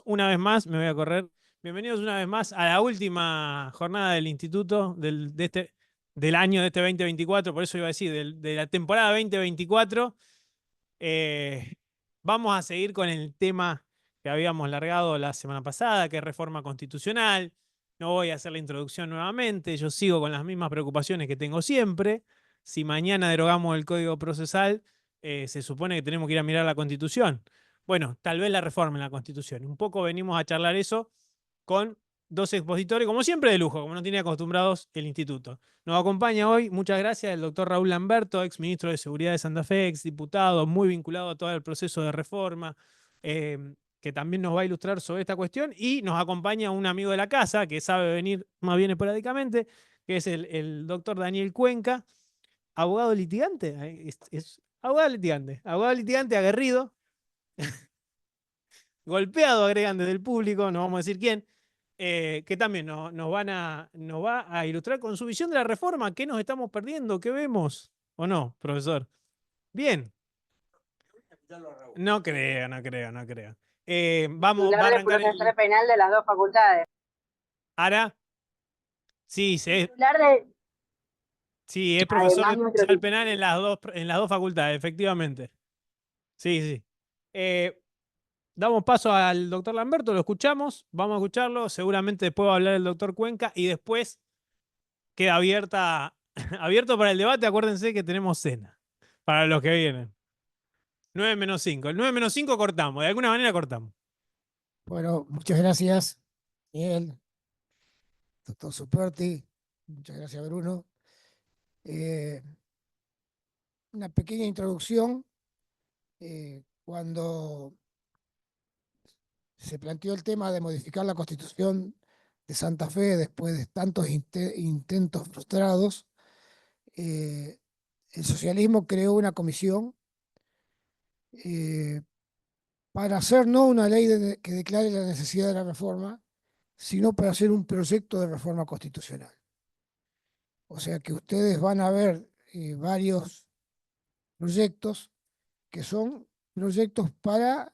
Una vez más, me voy a correr. Bienvenidos una vez más a la última jornada del instituto del año de este 2024, por eso iba a decir, de la temporada 2024. Eh, Vamos a seguir con el tema que habíamos largado la semana pasada, que es reforma constitucional. No voy a hacer la introducción nuevamente, yo sigo con las mismas preocupaciones que tengo siempre. Si mañana derogamos el Código Procesal, se supone que tenemos que ir a mirar la Constitución. Bueno, tal vez la reforma en la Constitución. Un poco venimos a charlar eso con dos expositores, como siempre de lujo, como nos tiene acostumbrados el instituto. Nos acompaña hoy, muchas gracias, el doctor Raúl Lamberto, ex ministro de Seguridad de Santa Fe, ex diputado, muy vinculado a todo el proceso de reforma, que también nos va a ilustrar sobre esta cuestión. Y nos acompaña un amigo de la casa, que sabe venir más bien esporádicamente, que es el doctor Daniel Cuenca, abogado litigante. Es abogado litigante aguerrido, golpeado, agregan desde el público, no vamos a decir quién, que también nos va a ilustrar con su visión de la reforma. ¿Qué nos estamos perdiendo? ¿Qué vemos? ¿O no, profesor? Bien. No creo, no creo, no creo. Va Titular a de arrancar procesal el... penal de las dos facultades. Ara, sí, Titular de, sí, es profesor además, de nuestro procesal penal en las dos facultades, efectivamente. Sí, sí. Eh, Damos paso al doctor Lamberto, lo escuchamos, vamos a escucharlo, seguramente después va a hablar el doctor Cuenca y después queda abierto para el debate. Acuérdense que tenemos cena para los que vienen. 9 menos 5. El 9 menos 5 cortamos, de alguna manera cortamos. Bueno, muchas gracias, Miguel, doctor Superti, muchas gracias, Bruno. Eh, una pequeña introducción. Cuando se planteó el tema de modificar la Constitución de Santa Fe después de tantos intentos frustrados, eh, el socialismo creó una comisión eh, para hacer no una ley que declare la necesidad de la reforma, sino para hacer un proyecto de reforma constitucional. O sea que ustedes van a ver varios proyectos que son proyectos para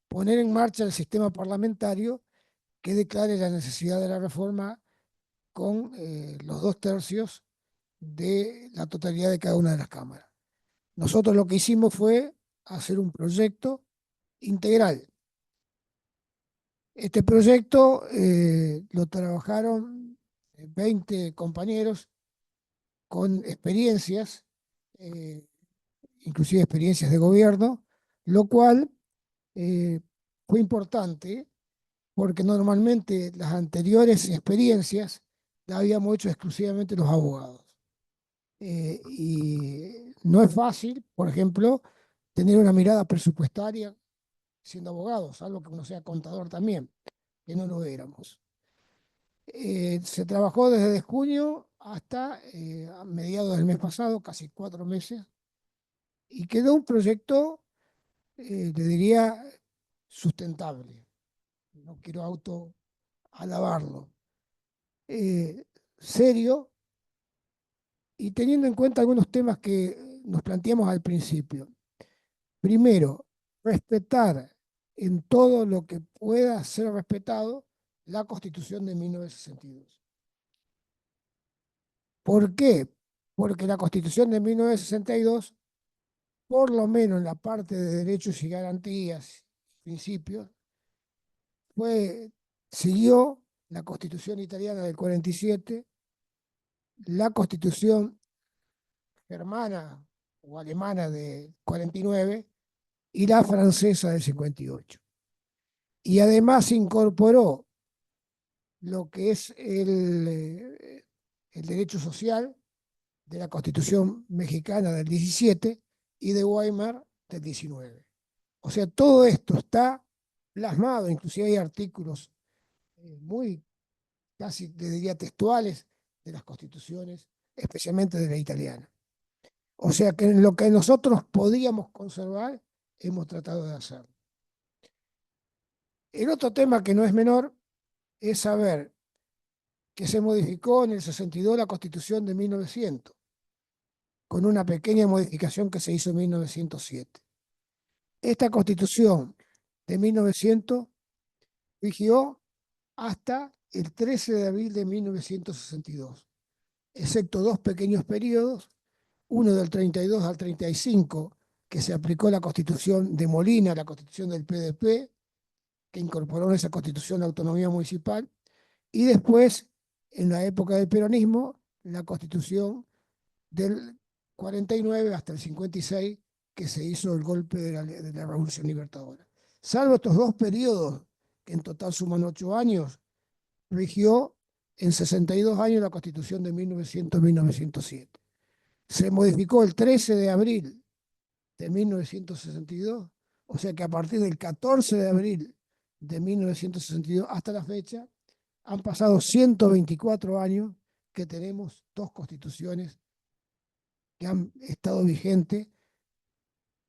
poner en marcha el sistema parlamentario que declare la necesidad de la reforma con los 2/3 de la totalidad de cada una de las cámaras. Nosotros lo que hicimos fue hacer un proyecto integral. Este proyecto lo trabajaron 20 compañeros con experiencias, eh, inclusive experiencias de gobierno, lo cual eh, fue importante porque normalmente las anteriores experiencias las habíamos hecho exclusivamente los abogados. Y no es fácil, por ejemplo, tener una mirada presupuestaria siendo abogados, salvo que uno sea contador también, que no lo éramos. Se trabajó desde junio hasta a mediados del mes pasado, casi 4 meses, y quedó un proyecto, le diría, sustentable. No quiero autoalabarlo. Serio y teniendo en cuenta algunos temas que nos planteamos al principio. Primero, respetar en todo lo que pueda ser respetado la Constitución de 1962. ¿Por qué? Porque la Constitución de 1962, por lo menos en la parte de derechos y garantías, principios, siguió la Constitución italiana del 47, la Constitución germana o alemana del 49 y la francesa del 58. Y además incorporó lo que es el derecho social de la Constitución mexicana del 17 y de Weimar del 19. O sea, todo esto está plasmado, inclusive hay artículos muy casi, te diría, textuales de las constituciones, especialmente de la italiana. O sea que en lo que nosotros podíamos conservar, hemos tratado de hacerlo. El otro tema que no es menor es saber que se modificó en el 62 la Constitución de 1900, con una pequeña modificación que se hizo en 1907. Esta Constitución de 1900 rigió hasta el 13 de abril de 1962, excepto dos pequeños periodos, uno del 32 al 35, que se aplicó la Constitución de Molina, la Constitución del PDP, que incorporó en esa Constitución la autonomía municipal, y después, en la época del peronismo, la Constitución del 49 hasta el 56, que se hizo el golpe de la Revolución Libertadora. Salvo estos dos periodos, que en total suman 8 años, rigió en 62 años la Constitución de 1900-1907. Se modificó el 13 de abril de 1962, o sea que a partir del 14 de abril de 1962 hasta la fecha, han pasado 124 años que tenemos dos constituciones que han estado vigentes,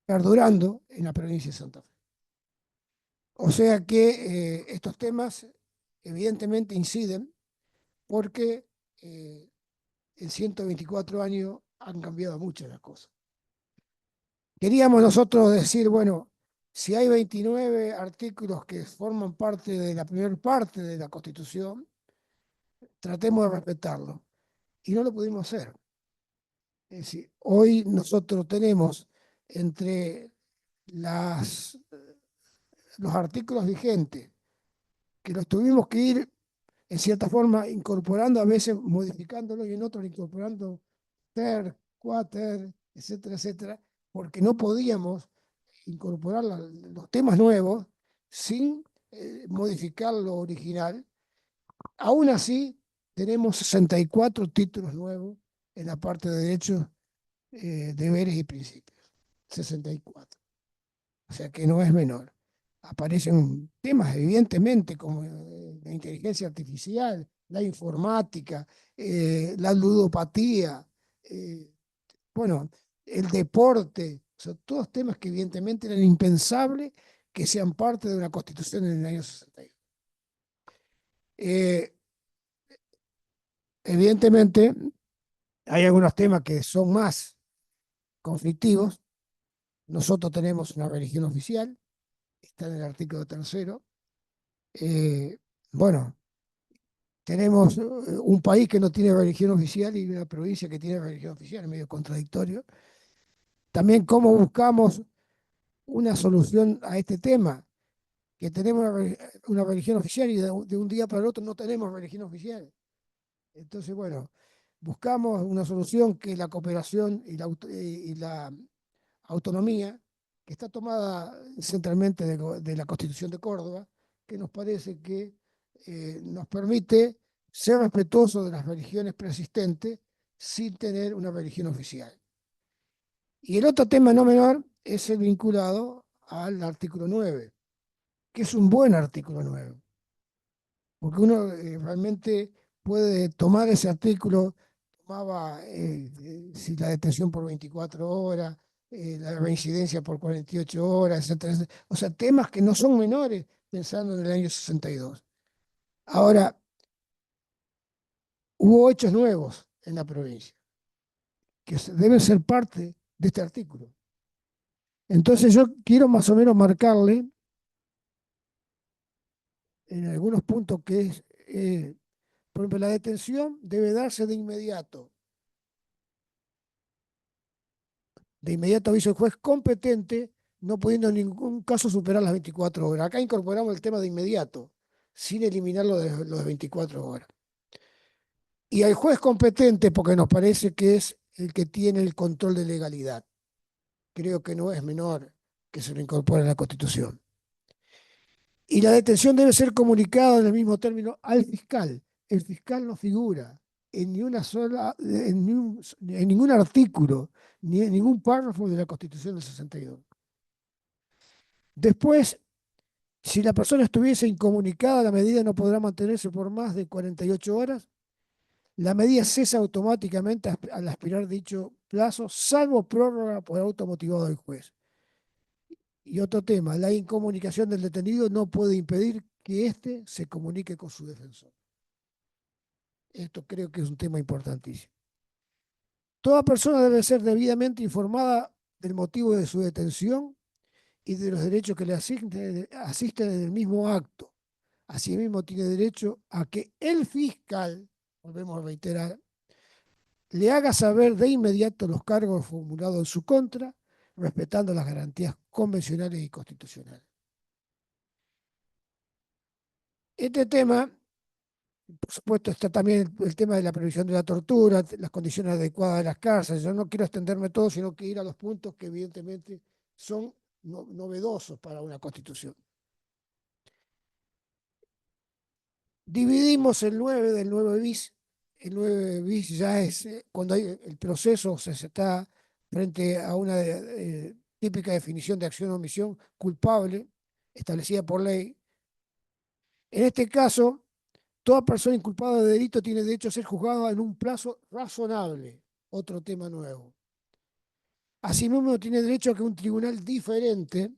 perdurando en la provincia de Santa Fe. O sea que estos temas evidentemente inciden porque en 124 años han cambiado muchas las cosas. Queríamos nosotros decir, bueno, si hay 29 artículos que forman parte de la primera parte de la Constitución, tratemos de respetarlo. Y no lo pudimos hacer. Es decir, hoy nosotros tenemos entre los artículos vigentes, que los tuvimos que ir, en cierta forma, incorporando, a veces modificándolos y en otros incorporando ter, quater, etcétera, etcétera, porque no podíamos incorporar los temas nuevos sin modificar lo original. Aún así, tenemos 64 títulos nuevos en la parte de derechos, deberes y principios. 64. O sea que no es menor. Aparecen temas, evidentemente, como la inteligencia artificial, la informática, la ludopatía, bueno, el deporte, son todos temas que evidentemente eran impensables que sean parte de una constitución en el año 62. Evidentemente, hay algunos temas que son más conflictivos. Nosotros tenemos una religión oficial, está en el artículo 3. Bueno, tenemos un país que no tiene religión oficial y una provincia que tiene religión oficial, es medio contradictorio. También cómo buscamos una solución a este tema, que tenemos una religión oficial y de un día para el otro no tenemos religión oficial. Entonces, bueno, buscamos una solución que la cooperación y la autonomía, que está tomada centralmente de la Constitución de Córdoba, que nos parece que nos permite ser respetuosos de las religiones preexistentes sin tener una religión oficial. Y el otro tema no menor es el vinculado al artículo 9, que es un buen artículo 9, porque uno realmente puede tomar ese artículo, tomaba si la detención por 24 horas, la reincidencia por 48 horas, etcétera, etcétera. O sea, temas que no son menores pensando en el año 62. Ahora, hubo hechos nuevos en la provincia que deben ser parte de este artículo. Entonces yo quiero más o menos marcarle en algunos puntos que es, por ejemplo, la detención debe darse de inmediato. De inmediato aviso al juez competente, no pudiendo en ningún caso superar las 24 horas. Acá incorporamos el tema de inmediato, sin eliminar lo de 24 horas. Y al juez competente, porque nos parece que es el que tiene el control de legalidad. Creo que no es menor que se lo incorpore a la Constitución. Y la detención debe ser comunicada en el mismo término al fiscal. El fiscal no figura en ni una sola, en ningún artículo, ni en ningún párrafo de la Constitución del 62. Después, si la persona estuviese incomunicada, la medida no podrá mantenerse por más de 48 horas. La medida cesa automáticamente al expirar dicho plazo, salvo prórroga por auto motivado del juez. Y otro tema, la incomunicación del detenido no puede impedir que éste se comunique con su defensor. Esto creo que es un tema importantísimo. Toda persona debe ser debidamente informada del motivo de su detención y de los derechos que le asisten en el mismo acto. Asimismo, tiene derecho a que el fiscal, volvemos a reiterar, le haga saber de inmediato los cargos formulados en su contra, respetando las garantías convencionales y constitucionales. Este tema, por supuesto, está también el tema de la previsión de la tortura, las condiciones adecuadas de las cárceles. Yo no quiero extenderme todo, sino que ir a los puntos que evidentemente son novedosos para una constitución. Dividimos el 9 del 9 bis. El 9 bis ya es cuando hay el proceso se está frente a una típica definición de acción o omisión culpable establecida por ley. En este caso, toda persona inculpada de delito tiene derecho a ser juzgada en un plazo razonable. Otro tema nuevo. Asimismo, tiene derecho a que un tribunal diferente,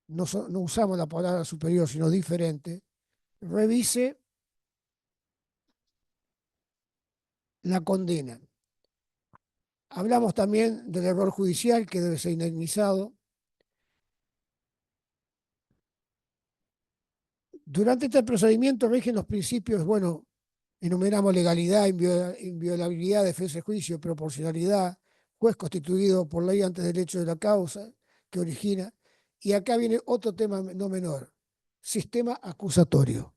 no usamos la palabra superior, sino diferente, revise la condena. Hablamos también del error judicial que debe ser indemnizado. Durante este procedimiento rigen los principios, bueno, enumeramos legalidad, inviolabilidad, defensa de juicio, proporcionalidad, juez constituido por ley antes del hecho de la causa que origina. Y acá viene otro tema no menor, sistema acusatorio,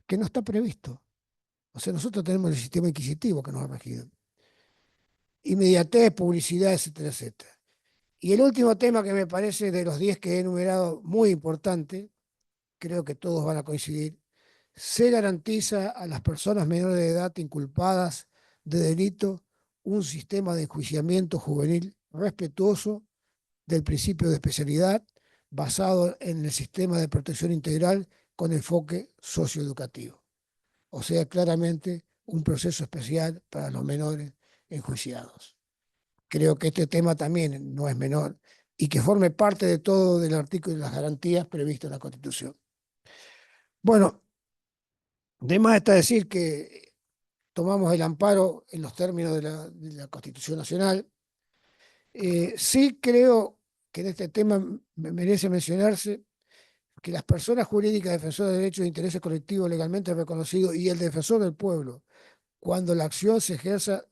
que no está previsto. O sea, nosotros tenemos el sistema inquisitivo que nos ha regido. Inmediatez, publicidad, etcétera, etcétera. Y el último tema que me parece de los 10 que he enumerado muy importante, creo que todos van a coincidir, se garantiza a las personas menores de edad inculpadas de delito un sistema de enjuiciamiento juvenil respetuoso del principio de especialidad basado en el sistema de protección integral con enfoque socioeducativo. O sea, claramente un proceso especial para los menores enjuiciados. Creo que este tema también no es menor y que forme parte de todo del artículo de las garantías previsto en la Constitución. Bueno, de más está decir que tomamos el amparo en los términos de la Constitución Nacional. Sí creo que en este tema me merece mencionarse que las personas jurídicas defensoras de derechos de intereses colectivos legalmente reconocidos y el defensor del pueblo, cuando la acción se ejerza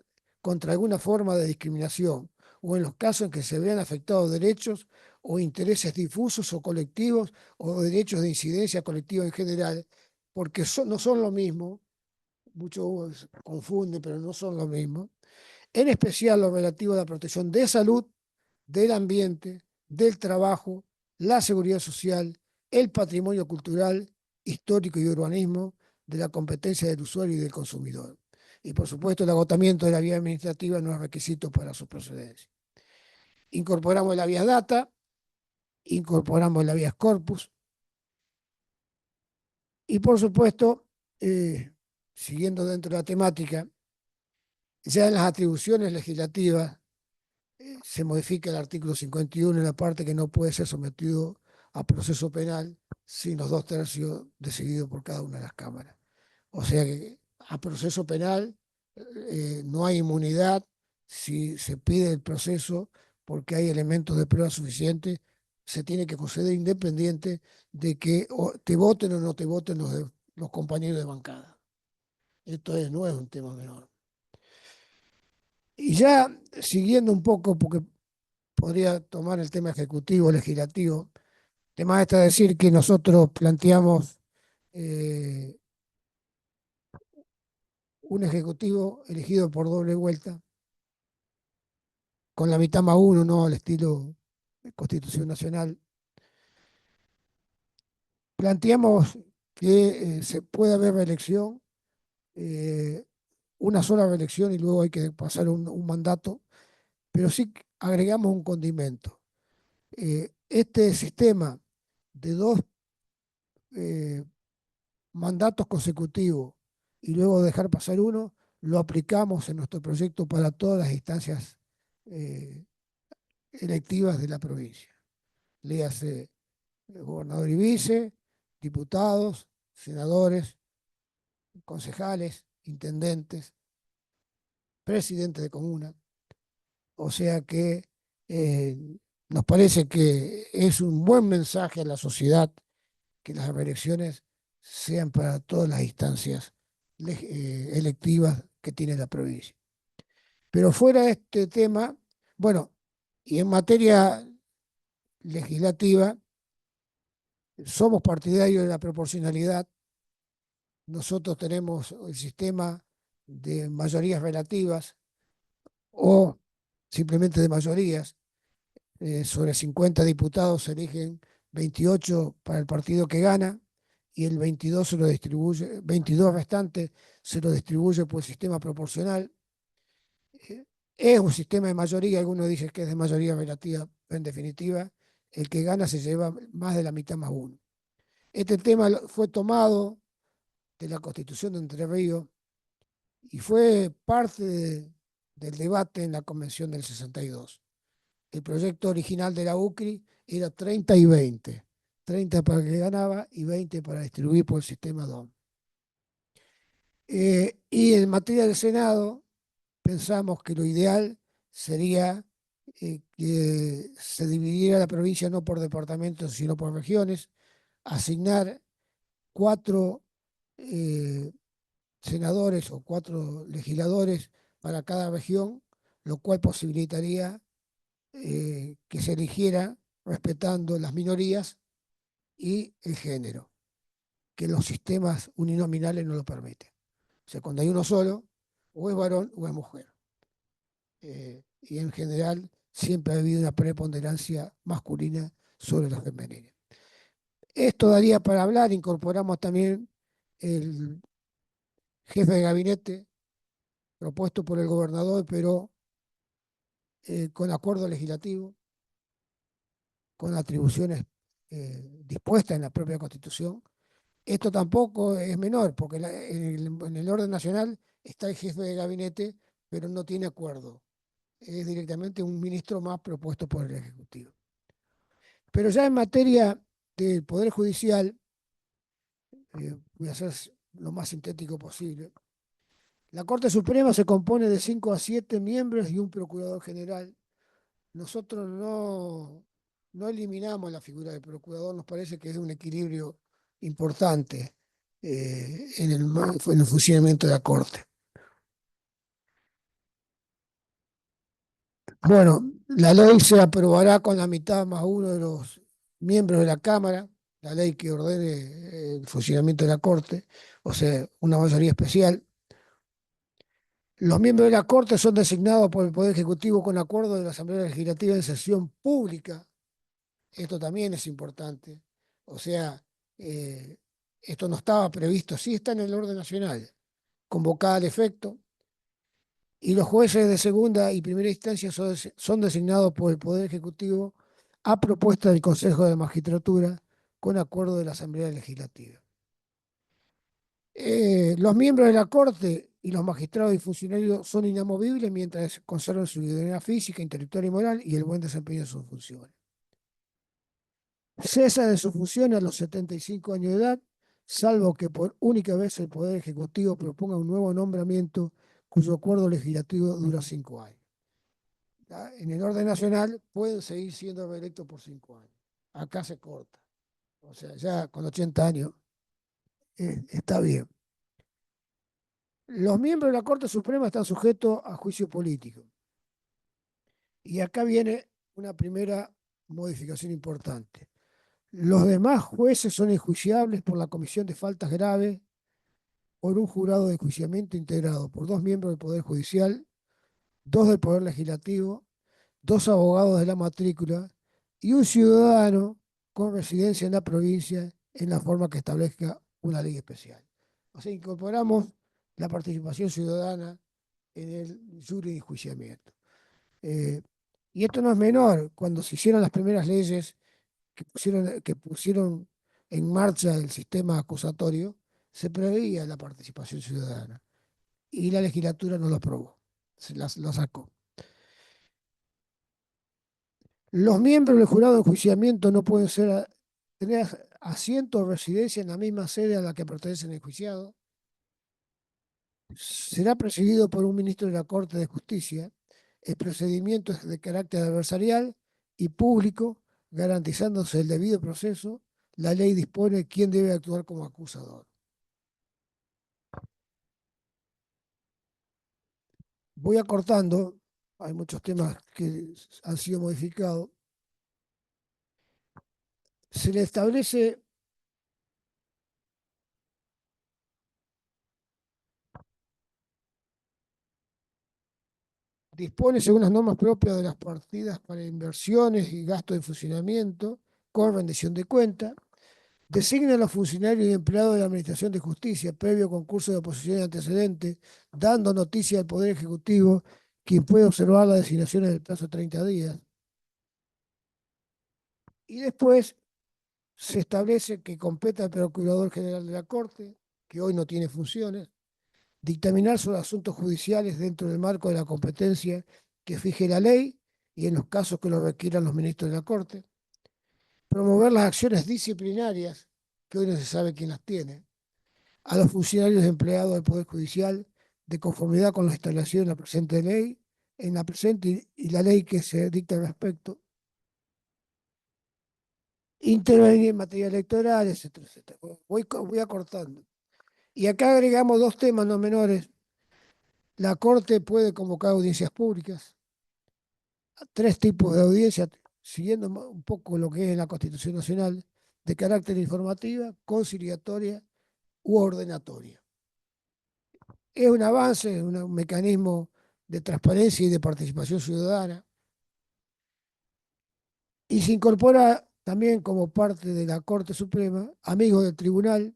contra alguna forma de discriminación o en los casos en que se vean afectados derechos o intereses difusos o colectivos o derechos de incidencia colectiva en general, porque no son lo mismo, muchos confunden, pero no son lo mismo, en especial lo relativo a la protección de salud, del ambiente, del trabajo, la seguridad social, el patrimonio cultural, histórico y urbanismo, de la competencia del usuario y del consumidor. Y por supuesto el agotamiento de la vía administrativa no es requisito para su procedencia. Incorporamos la vía data, incorporamos la vía corpus y por supuesto, siguiendo dentro de la temática, ya en las atribuciones legislativas se modifica el artículo 51 en la parte que no puede ser sometido a proceso penal sin los 2/3 decididos por cada una de las cámaras. O sea que a proceso penal no hay inmunidad si se pide el proceso porque hay elementos de prueba suficientes, se tiene que conceder independiente de que te voten o no te voten los compañeros de bancada. Esto no es un tema menor. Y ya siguiendo un poco, porque podría tomar el tema ejecutivo, legislativo, el tema está decir que nosotros planteamos un ejecutivo elegido por doble vuelta, con la mitad más uno, no al estilo de Constitución Nacional. Planteamos que se puede haber reelección, una sola reelección y luego hay que pasar un mandato, pero sí agregamos un condimento. Este sistema de dos mandatos consecutivos y luego dejar pasar uno, lo aplicamos en nuestro proyecto para todas las instancias electivas de la provincia. Léase gobernador y vice, diputados, senadores, concejales, intendentes, presidentes de comuna. O sea que Nos parece que es un buen mensaje a la sociedad que las elecciones sean para todas las instancias electivas que tiene la provincia. Pero fuera de este tema, bueno, y en materia legislativa, somos partidarios de la proporcionalidad. Nosotros tenemos el sistema de mayorías relativas o simplemente de mayorías. Sobre 50 diputados se eligen 28 para el partido que gana y el 22 se lo distribuye, 22 restantes se lo distribuye por el sistema proporcional. Eh, Es un sistema de mayoría, algunos dicen que es de mayoría relativa, pero en definitiva, el que gana se lleva más de la mitad más uno. Este tema fue tomado de la Constitución de Entre Ríos y fue parte del debate en la Convención del 62. El proyecto original de la UCRI era 30 y 20. 30 para el que ganaba y 20 para distribuir por el sistema DOM. Y en materia del Senado, pensamos que lo ideal sería que se dividiera la provincia no por departamentos, sino por regiones, asignar 4 eh, senadores o 4 legisladores para cada región, lo cual posibilitaría que se eligiera respetando las minorías y el género, que los sistemas uninominales no lo permiten. O sea, cuando hay uno solo, o es varón o es mujer. Y en general siempre ha habido una preponderancia masculina sobre la femenina. Esto daría para hablar, incorporamos también el jefe de gabinete propuesto por el gobernador, pero con acuerdo legislativo, con atribuciones dispuestas en la propia Constitución. Esto tampoco es menor, porque en el orden nacional está el jefe de gabinete, pero no tiene acuerdo. Es directamente un ministro más propuesto por el Ejecutivo. Pero ya en materia del Poder Judicial, voy a ser lo más sintético posible. La Corte Suprema se compone de 5 a 7 miembros y un procurador general. Nosotros no eliminamos la figura del procurador, nos parece que es un equilibrio importante en el funcionamiento de la Corte. Bueno, la ley se aprobará con la mitad más uno de los miembros de la Cámara, la ley que ordene el funcionamiento de la Corte, o sea, una mayoría especial. Los miembros de la Corte son designados por el Poder Ejecutivo con acuerdo de la Asamblea Legislativa en sesión pública. Esto también es importante. O sea, esto no estaba previsto, sí está en el orden nacional, convocada al efecto, y los jueces de segunda y primera instancia son designados por el Poder Ejecutivo a propuesta del Consejo de Magistratura con acuerdo de la Asamblea Legislativa. Los miembros de la Corte y los magistrados y funcionarios son inamovibles mientras conserven su idoneidad física, intelectual y moral y el buen desempeño de sus funciones. Cesa de su función a los 75 años de edad, salvo que por única vez el Poder Ejecutivo proponga un nuevo nombramiento cuyo acuerdo legislativo dura 5 años. En el orden nacional pueden seguir siendo reelectos por 5 años. Acá se corta. O sea, ya con 80 años está bien. Los miembros de la Corte Suprema están sujetos a juicio político. Y acá viene una primera modificación importante. Los demás jueces son enjuiciables por la comisión de faltas graves por un jurado de enjuiciamiento integrado por 2 miembros del Poder Judicial, 2 del Poder Legislativo, 2 abogados de la matrícula y un ciudadano con residencia en la provincia en la forma que establezca una ley especial. O sea, incorporamos la participación ciudadana en el jury de enjuiciamiento. Y esto no es menor. Cuando se hicieron las primeras leyes que pusieron en marcha el sistema acusatorio, se preveía la participación ciudadana y la legislatura no lo aprobó, lo sacó. Los miembros del jurado de enjuiciamiento no pueden tener asiento o residencia en la misma sede a la que pertenece el enjuiciado. Será presidido por un ministro de la Corte de Justicia. El procedimiento es de carácter adversarial y público, garantizándose el debido proceso, la ley dispone quién debe actuar como acusador. Voy acortando, hay muchos temas que han sido modificados. Se le establece dispone según las normas propias de las partidas para inversiones y gastos de funcionamiento con rendición de cuenta. Designa a los funcionarios y empleados de la Administración de Justicia, previo concurso de oposición y antecedentes, dando noticia al Poder Ejecutivo, quien puede observar las designaciones del plazo de 30 días. Y después se establece que compete al Procurador General de la Corte, que hoy no tiene funciones, dictaminar sobre asuntos judiciales dentro del marco de la competencia que fije la ley y en los casos que lo requieran los ministros de la Corte, promover las acciones disciplinarias, que hoy no se sabe quién las tiene, a los funcionarios empleados del Poder Judicial de conformidad con la instalación de la presente ley, en la presente y la ley que se dicta al respecto, intervenir en materia electoral, etcétera, etcétera. Voy acortando. Y acá agregamos dos temas no menores. La Corte puede convocar audiencias públicas, tres tipos de audiencias, siguiendo un poco lo que es la Constitución Nacional, de carácter informativa, conciliatoria u ordenatoria. Es un avance, un mecanismo de transparencia y de participación ciudadana, y se incorpora también como parte de la Corte Suprema amigos del tribunal,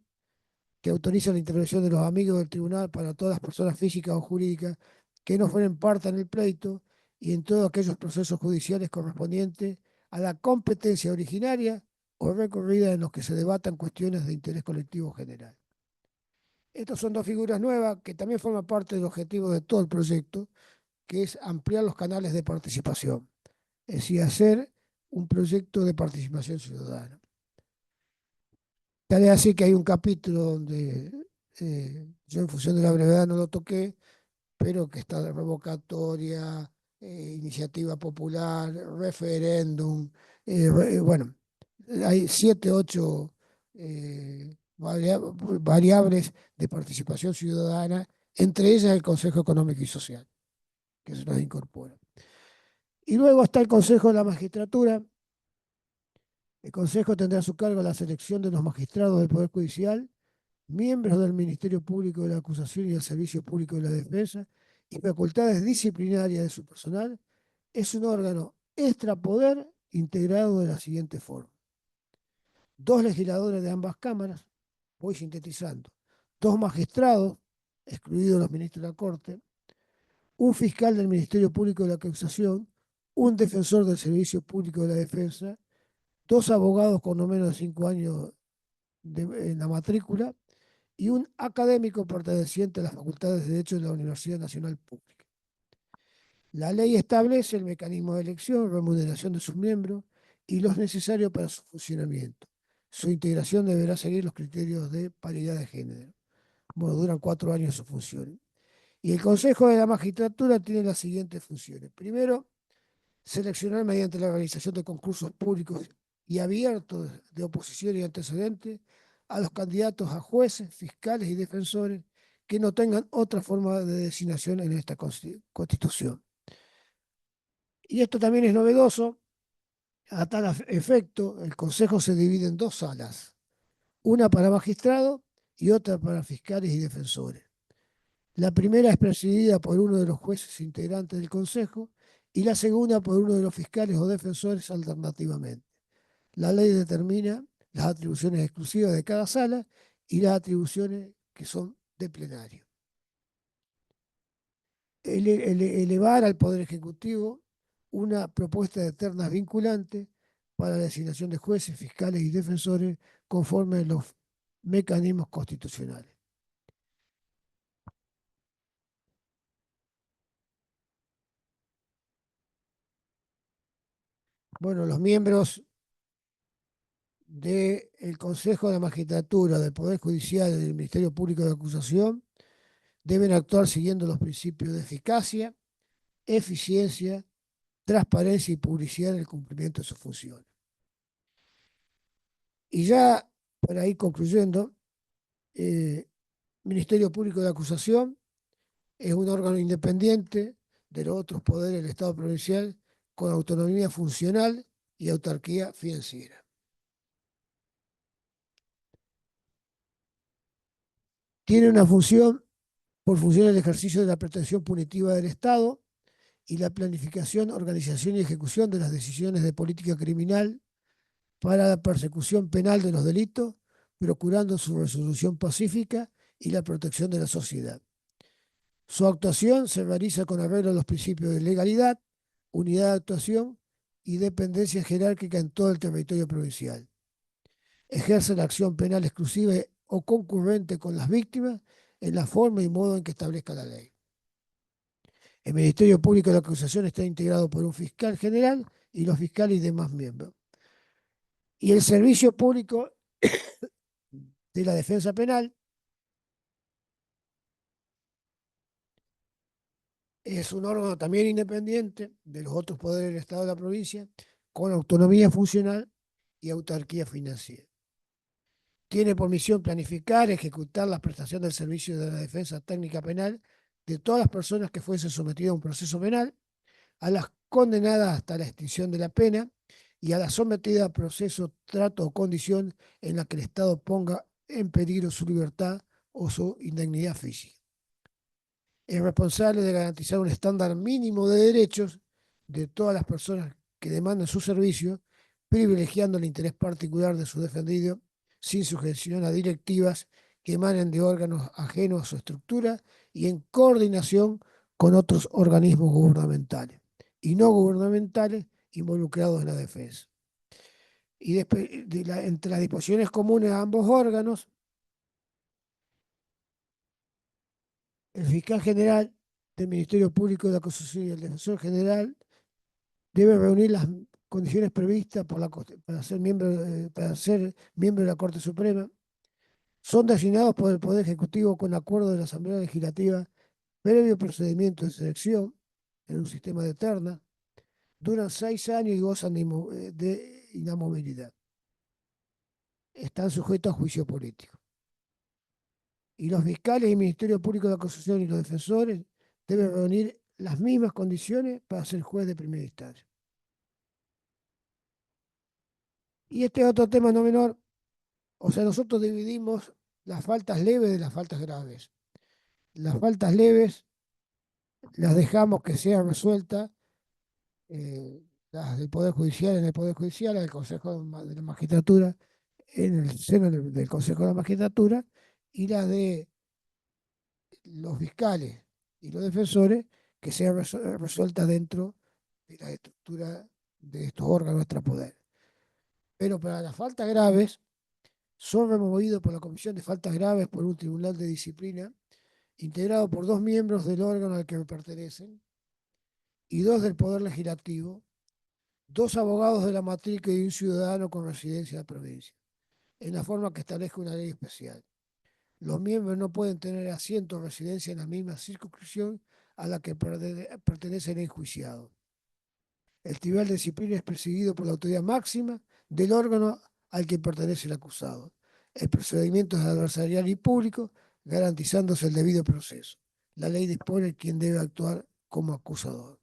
que autoriza la intervención de los amigos del tribunal para todas las personas físicas o jurídicas que no fueren parte en el pleito y en todos aquellos procesos judiciales correspondientes a la competencia originaria o recurrida en los que se debatan cuestiones de interés colectivo general. Estas son dos figuras nuevas que también forman parte del objetivo de todo el proyecto, que es ampliar los canales de participación, es decir, hacer un proyecto de participación ciudadana. Tal es así que hay un capítulo donde yo en función de la brevedad no lo toqué, pero que está de revocatoria, iniciativa popular, referéndum, bueno, hay 7, 8 variables de participación ciudadana, entre ellas el Consejo Económico y Social, que se nos incorpora. Y luego está el Consejo de la Magistratura. El Consejo tendrá a su cargo la selección de los magistrados del Poder Judicial, miembros del Ministerio Público de la Acusación y del Servicio Público de la Defensa y facultades disciplinarias de su personal. Es un órgano extrapoder integrado de la siguiente forma: dos legisladores de ambas cámaras, voy sintetizando, dos magistrados, excluidos los ministros de la Corte, un fiscal del Ministerio Público de la Acusación, un defensor del Servicio Público de la Defensa, dos abogados con no menos de 5 años en la matrícula y un académico perteneciente a las facultades de Derecho de la Universidad Nacional Pública. La ley establece el mecanismo de elección, remuneración de sus miembros y los necesarios para su funcionamiento. Su integración deberá seguir los criterios de paridad de género. Bueno, duran 4 años sus funciones. Y el Consejo de la Magistratura tiene las siguientes funciones. Primero, seleccionar mediante la organización de concursos públicos y abiertos de oposición y antecedentes a los candidatos a jueces, fiscales y defensores que no tengan otra forma de designación en esta Constitución. Y esto también es novedoso. A tal efecto, el Consejo se divide en dos salas, una para magistrados y otra para fiscales y defensores. La primera es presidida por uno de los jueces integrantes del Consejo y la segunda por uno de los fiscales o defensores alternativamente. La ley determina las atribuciones exclusivas de cada sala y las atribuciones que son de plenario. Elevar al Poder Ejecutivo una propuesta de ternas vinculante para la designación de jueces, fiscales y defensores conforme a los mecanismos constitucionales. Bueno, los miembros del Consejo de la Magistratura, del Poder Judicial y del Ministerio Público de Acusación deben actuar siguiendo los principios de eficacia, eficiencia, transparencia y publicidad en el cumplimiento de sus funciones. Y ya, por ahí concluyendo, Ministerio Público de Acusación es un órgano independiente de los otros poderes del Estado provincial con autonomía funcional y autarquía financiera. Tiene una función, por función el ejercicio de la protección punitiva del Estado y la planificación, organización y ejecución de las decisiones de política criminal para la persecución penal de los delitos, procurando su resolución pacífica y la protección de la sociedad. Su actuación se realiza con arreglo a los principios de legalidad, unidad de actuación y dependencia jerárquica en todo el territorio provincial. Ejerce la acción penal exclusiva o concurrente con las víctimas en la forma y modo en que establezca la ley. El Ministerio Público de la Acusación está integrado por un fiscal general y los fiscales y demás miembros. Y el Servicio Público de la Defensa Penal es un órgano también independiente de los otros poderes del Estado de la provincia, con autonomía funcional y autarquía financiera. Tiene por misión planificar, ejecutar la prestación del servicio de la defensa técnica penal de todas las personas que fuesen sometidas a un proceso penal, a las condenadas hasta la extinción de la pena y a las sometidas a proceso, trato o condición en la que el Estado ponga en peligro su libertad o su integridad física. Es responsable de garantizar un estándar mínimo de derechos de todas las personas que demandan su servicio, privilegiando el interés particular de su defendido sin sujeción a directivas que emanen de órganos ajenos a su estructura y en coordinación con otros organismos gubernamentales y no gubernamentales involucrados en la defensa. Y entre las disposiciones comunes a ambos órganos, el fiscal general del Ministerio Público de la Acusación y el defensor general debe reunir las condiciones previstas para ser miembro de la Corte Suprema. Son designados por el Poder Ejecutivo con acuerdo de la Asamblea Legislativa, previo procedimiento de selección en un sistema de terna. Duran 6 años y gozan de inamovilidad. Están sujetos a juicio político. Y los fiscales y el Ministerio Público de Acusación y los defensores deben reunir las mismas condiciones para ser juez de primera instancia. Y este es otro tema no menor. O sea, nosotros dividimos las faltas leves de las faltas graves. Las faltas leves las dejamos que sean resueltas, las del Poder Judicial en el Poder Judicial, el Consejo de la Magistratura en el seno del Consejo de la Magistratura, y las de los fiscales y los defensores que sean resueltas dentro de la estructura de estos órganos extrapoder. Pero para las faltas graves, son removidos por la Comisión de Faltas Graves por un tribunal de disciplina, integrado por 2 miembros del órgano al que pertenecen y 2 del Poder Legislativo, 2 abogados de la matrícula y un ciudadano con residencia en la provincia, en la forma que establezca una ley especial. Los miembros no pueden tener asiento o residencia en la misma circunscripción a la que pertenece el enjuiciado. El tribunal de disciplina es presidido por la autoridad máxima del órgano al que pertenece el acusado. El procedimiento es adversarial y público, garantizándose el debido proceso. La ley dispone quién debe actuar como acusador.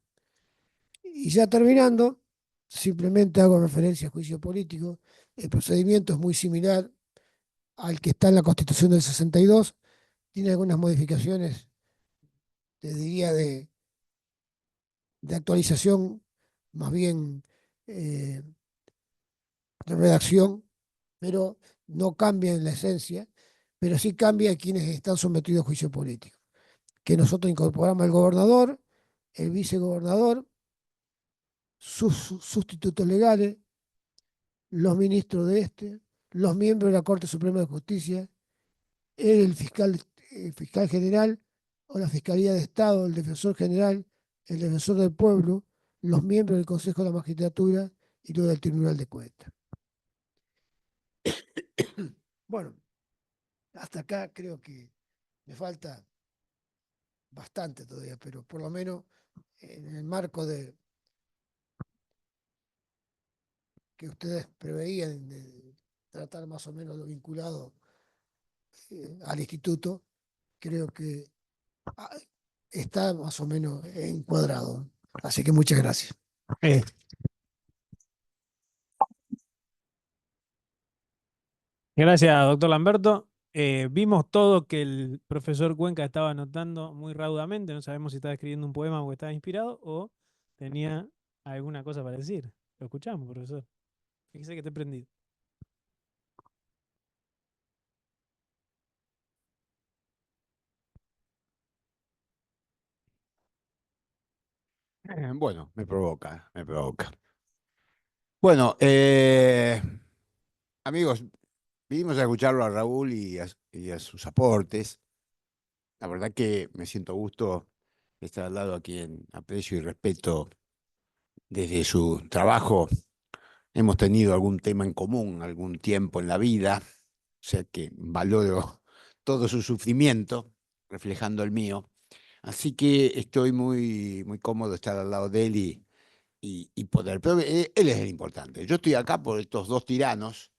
Y ya terminando, simplemente hago referencia a juicio político. El procedimiento es muy similar al que está en la Constitución del 62. Tiene algunas modificaciones, te diría, de actualización, más bien de redacción, pero no cambia en la esencia, pero sí cambia a quienes están sometidos a juicio político. Que nosotros incorporamos el gobernador, el vicegobernador, sus sustitutos legales, los ministros de los miembros de la Corte Suprema de Justicia, el fiscal general o la Fiscalía de Estado, el defensor general, el defensor del pueblo, los miembros del Consejo de la Magistratura y los del Tribunal de Cuentas. Bueno, hasta acá creo que me falta bastante todavía, pero por lo menos en el marco de que ustedes preveían de tratar más o menos lo vinculado al instituto, creo que ah, está más o menos encuadrado. Así que muchas gracias. Eh, Gracias, doctor Lamberto. Vimos todo que el profesor Cuenca estaba anotando muy raudamente. No sabemos si estaba escribiendo un poema o estaba inspirado o tenía alguna cosa para decir. Lo escuchamos, profesor. Fíjese que esté prendido. Bueno, me provoca, me provoca. Bueno, amigos, vinimos a escucharlo a Raúl y a sus aportes. La verdad que me siento gusto de estar al lado a quien aprecio y respeto desde su trabajo. Hemos tenido algún tema en común, algún tiempo en la vida, o sea que valoro todo su sufrimiento, reflejando el mío. Así que estoy muy cómodo de estar al lado de él y poder. Pero él es el importante. Yo estoy acá por estos dos tiranos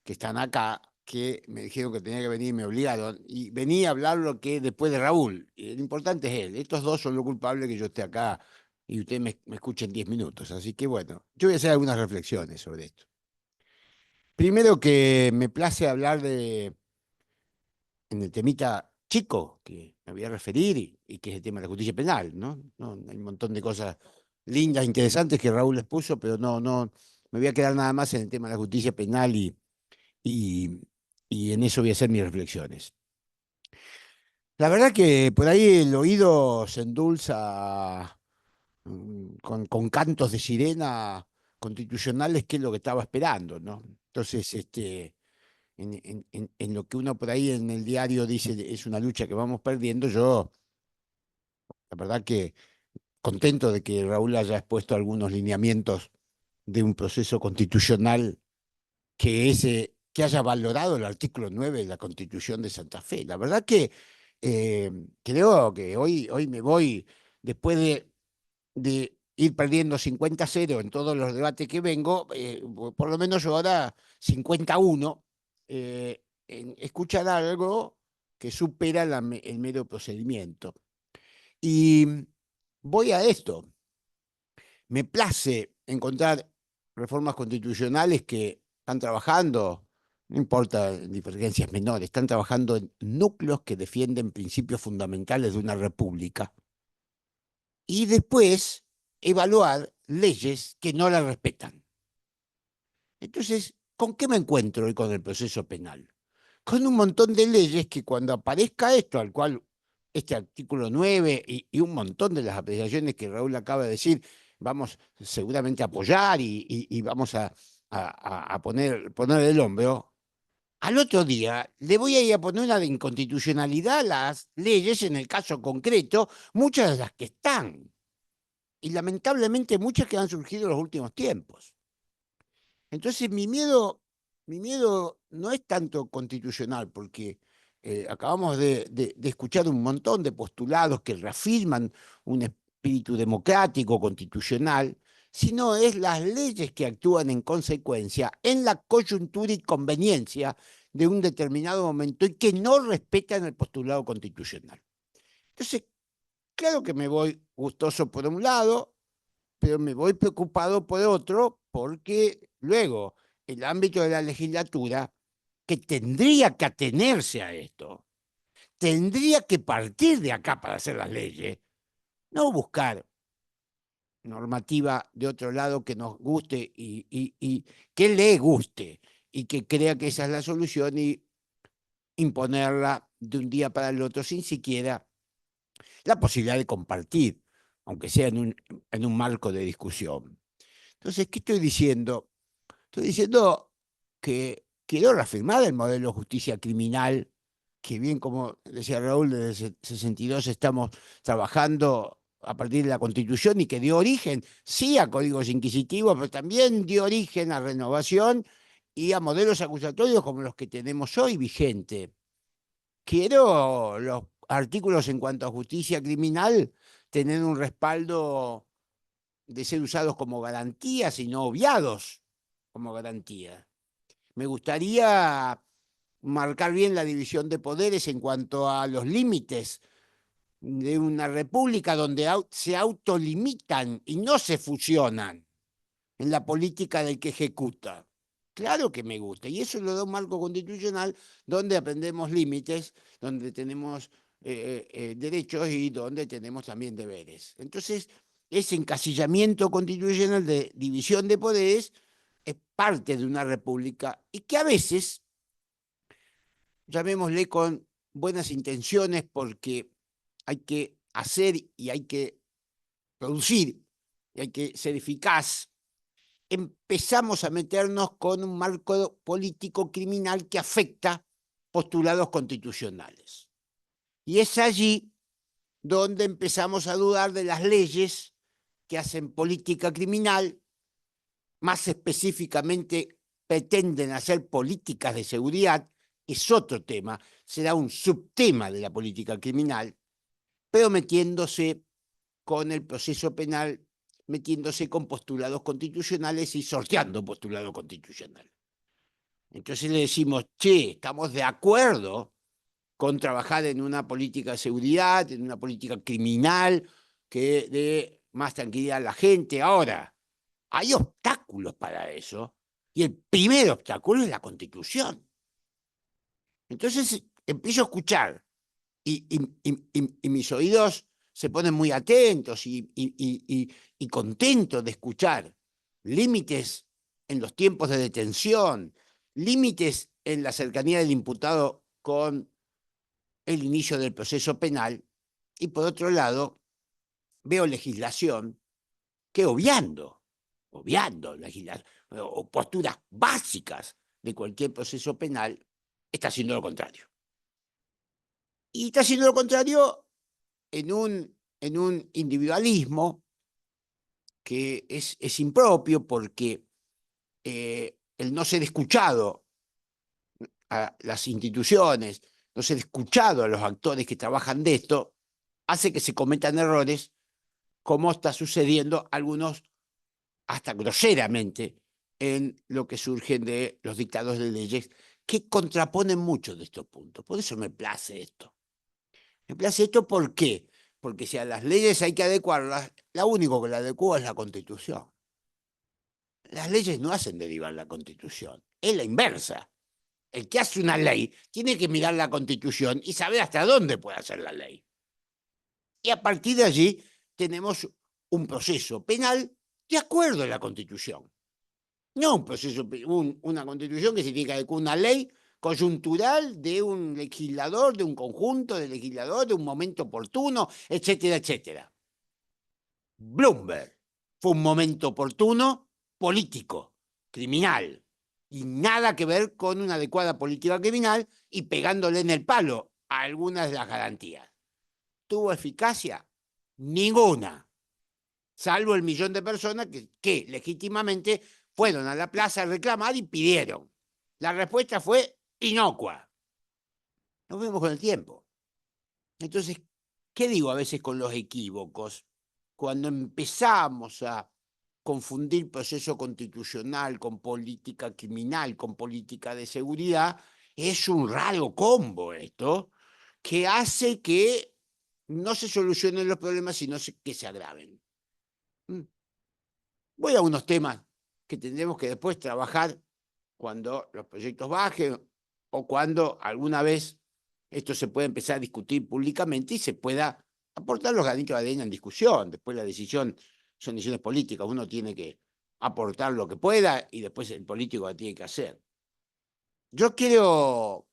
que están acá, que me dijeron que tenía que venir, me obligaron, y vení a hablar lo que después de Raúl. Y lo importante es él. Estos dos son los culpables que yo esté acá y ustedes me escuchen 10 minutos. Así que bueno, yo voy a hacer algunas reflexiones sobre esto. Primero que me place hablar en el temita chico que me voy a referir y que es el tema de la justicia penal, ¿no? No, hay un montón de cosas lindas, interesantes que Raúl les puso, pero no, me voy a quedar nada más en el tema de la justicia penal y, y en eso voy a hacer mis reflexiones. La verdad que por ahí el oído se endulza con cantos de sirena constitucionales, que es lo que estaba esperando, ¿no? Entonces, en lo que uno por ahí en el diario dice es una lucha que vamos perdiendo, yo, la verdad que contento de que Raúl haya expuesto algunos lineamientos de un proceso constitucional que haya valorado el artículo 9 de la Constitución de Santa Fe. La verdad que creo que hoy me voy, después de ir perdiendo 50-0 en todos los debates que vengo, por lo menos yo ahora 51, en escuchar algo que supera el mero procedimiento. Y voy a esto. Me place encontrar reformas constitucionales que están trabajando, no importa diferencias menores, están trabajando en núcleos que defienden principios fundamentales de una república. Y después evaluar leyes que no la respetan. Entonces, ¿con qué me encuentro hoy con el proceso penal? Con un montón de leyes que cuando aparezca esto, al cual este artículo 9 y un montón de las apreciaciones que Raúl acaba de decir, vamos seguramente a apoyar y vamos a poner el hombro, al otro día le voy a ir a poner una de inconstitucionalidad a las leyes, en el caso concreto, muchas de las que están, y lamentablemente muchas que han surgido en los últimos tiempos. Entonces mi miedo no es tanto constitucional, porque acabamos de escuchar un montón de postulados que reafirman un espíritu democrático, constitucional, sino es las leyes que actúan en consecuencia en la coyuntura y conveniencia de un determinado momento y que no respetan el postulado constitucional. Entonces, claro que me voy gustoso por un lado, pero me voy preocupado por otro, porque luego el ámbito de la legislatura, que tendría que atenerse a esto, tendría que partir de acá para hacer las leyes, no buscar normativa de otro lado que nos guste y que le guste y que crea que esa es la solución y imponerla de un día para el otro sin siquiera la posibilidad de compartir, aunque sea en un marco de discusión. Entonces, ¿qué estoy diciendo? Estoy diciendo que quiero reafirmar el modelo de justicia criminal, que bien como decía Raúl, desde el 62 estamos trabajando a partir de la Constitución y que dio origen, sí, a códigos inquisitivos, pero también dio origen a renovación y a modelos acusatorios como los que tenemos hoy vigentes. Quiero los artículos en cuanto a justicia criminal tener un respaldo de ser usados como garantías y no obviados. como garantía. Me gustaría marcar bien la división de poderes en cuanto a los límites de una república donde se autolimitan y no se fusionan en la política del que ejecuta. Claro que me gusta, y eso lo da un marco constitucional donde aprendemos límites, donde tenemos derechos y donde tenemos también deberes. Entonces, ese encasillamiento constitucional de división de poderes es parte de una república y que a veces, llamémosle con buenas intenciones, porque hay que hacer y hay que producir y hay que ser eficaz, empezamos a meternos con un marco político criminal que afecta postulados constitucionales. Y es allí donde empezamos a dudar de las leyes que hacen política criminal, más específicamente pretenden hacer políticas de seguridad, es otro tema, será un subtema de la política criminal, pero metiéndose con el proceso penal, metiéndose con postulados constitucionales y sorteando postulados constitucionales. Entonces le decimos, che, estamos de acuerdo con trabajar en una política de seguridad, en una política criminal que dé más tranquilidad a la gente. Ahora, hay obstáculos para eso, y el primer obstáculo es la Constitución. Entonces empiezo a escuchar, y mis oídos se ponen muy atentos y contentos de escuchar límites en los tiempos de detención, límites en la cercanía del imputado con el inicio del proceso penal, y por otro lado, veo legislación que obviando o posturas básicas de cualquier proceso penal, está haciendo lo contrario. Y está haciendo lo contrario en un individualismo que es impropio, porque el no ser escuchado a las instituciones, no ser escuchado a los actores que trabajan de esto, hace que se cometan errores, como está sucediendo algunos hasta groseramente en lo que surgen de los dictados de leyes que contraponen muchos de estos puntos. Por eso me place esto. Me place esto, ¿por qué? Porque si a las leyes hay que adecuarlas, la único que la adecua es la Constitución. Las leyes no hacen derivar la Constitución, es la inversa. El que hace una ley tiene que mirar la Constitución y saber hasta dónde puede hacer la ley. Y a partir de allí tenemos un proceso penal de acuerdo a la Constitución. No un proceso, una Constitución que se tiene que adecuar a una ley coyuntural de un legislador, de un conjunto de legisladores, de un momento oportuno, etcétera, etcétera. Bloomberg fue un momento oportuno político, criminal, y nada que ver con una adecuada política criminal y pegándole en el palo a algunas de las garantías. ¿Tuvo eficacia? Ninguna. Salvo el millón de personas que legítimamente fueron a la plaza a reclamar y pidieron. La respuesta fue inocua. Nos vemos con el tiempo. Entonces, ¿qué digo a veces con los equívocos? Cuando empezamos a confundir proceso constitucional con política criminal, con política de seguridad, es un raro combo esto, que hace que no se solucionen los problemas, sino que se agraven. Voy a unos temas que tendremos que después trabajar cuando los proyectos bajen o cuando alguna vez esto se pueda empezar a discutir públicamente y se pueda aportar los granitos de arena en discusión. Después la decisión son decisiones políticas, uno tiene que aportar lo que pueda y después el político la tiene que hacer. Yo quiero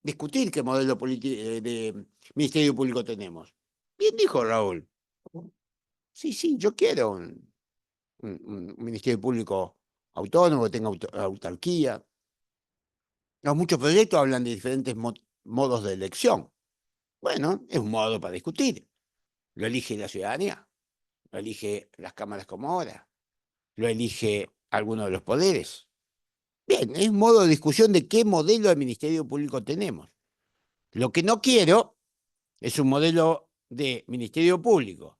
discutir qué modelo de Ministerio Público tenemos. Bien dijo Raúl. Sí, yo quiero un Ministerio Público autónomo, que tenga autarquía. Muchos proyectos hablan de diferentes modos de elección. Bueno, es un modo para discutir. Lo elige la ciudadanía, lo elige las cámaras como ahora, lo elige alguno de los poderes. Bien, es un modo de discusión de qué modelo de Ministerio Público tenemos. Lo que no quiero es un modelo de Ministerio Público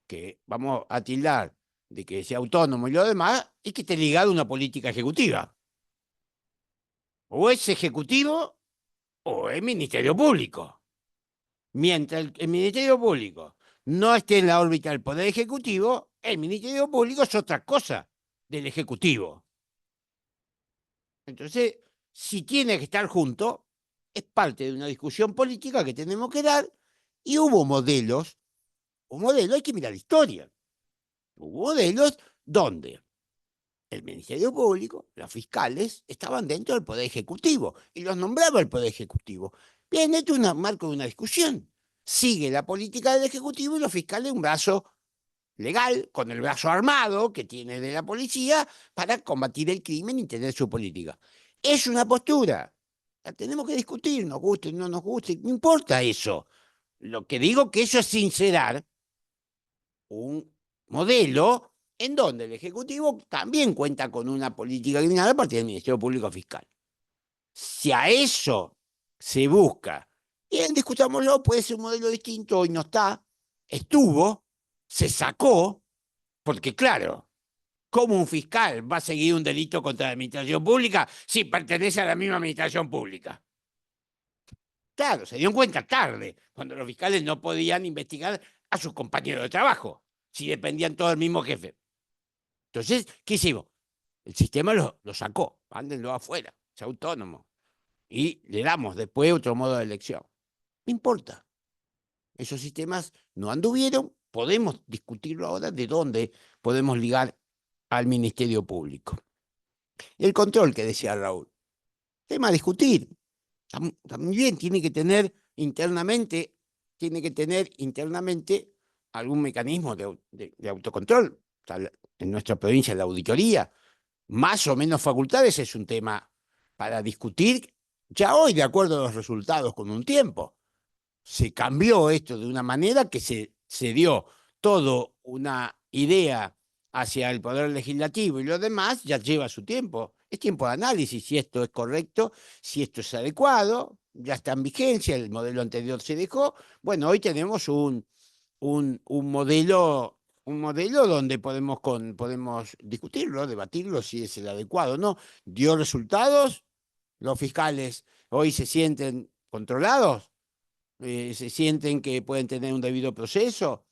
que vamos a tildar de que sea autónomo y lo demás, es que esté ligado a una política ejecutiva. O es ejecutivo o es Ministerio Público. Mientras el Ministerio Público no esté en la órbita del Poder Ejecutivo, el Ministerio Público es otra cosa del Ejecutivo. Entonces, si tiene que estar junto, es parte de una discusión política que tenemos que dar, y hubo modelos, hay que mirar la historia, hubo modelos donde el Ministerio Público, los fiscales, estaban dentro del Poder Ejecutivo y los nombraba el Poder Ejecutivo. Bien, esto es un marco de una discusión. Sigue la política del Ejecutivo y los fiscales un brazo legal, con el brazo armado que tiene de la policía para combatir el crimen y tener su política. Es una postura. La tenemos que discutir, nos guste, no nos guste, no importa eso. Lo que digo que eso es sincerar un modelo en donde el Ejecutivo también cuenta con una política criminal a partir del Ministerio Público Fiscal. Si a eso se busca, bien, discutámoslo, puede ser un modelo distinto, hoy no está, estuvo, se sacó, porque claro, ¿cómo un fiscal va a seguir un delito contra la administración pública si pertenece a la misma administración pública? Claro, se dieron cuenta tarde, cuando los fiscales no podían investigar a sus compañeros de trabajo, si dependían todos del mismo jefe. Entonces, ¿qué hicimos? El sistema lo sacó, mándenlo afuera, es autónomo. Y le damos después otro modo de elección. No importa. Esos sistemas no anduvieron, podemos discutirlo ahora de dónde podemos ligar al Ministerio Público. El control que decía Raúl. Tema a discutir. También tiene que tener internamente algún mecanismo de autocontrol. En nuestra provincia la auditoría, más o menos facultades, es un tema para discutir ya hoy, de acuerdo a los resultados con un tiempo. Se cambió esto de una manera que se dio todo una idea hacia el Poder Legislativo y lo demás ya lleva su tiempo. Es tiempo de análisis, si esto es correcto, si esto es adecuado, ya está en vigencia, el modelo anterior se dejó. Bueno, hoy tenemos un modelo donde podemos discutirlo, debatirlo, si es el adecuado o no. Dio resultados, los fiscales hoy se sienten controlados, se sienten que pueden tener un debido proceso.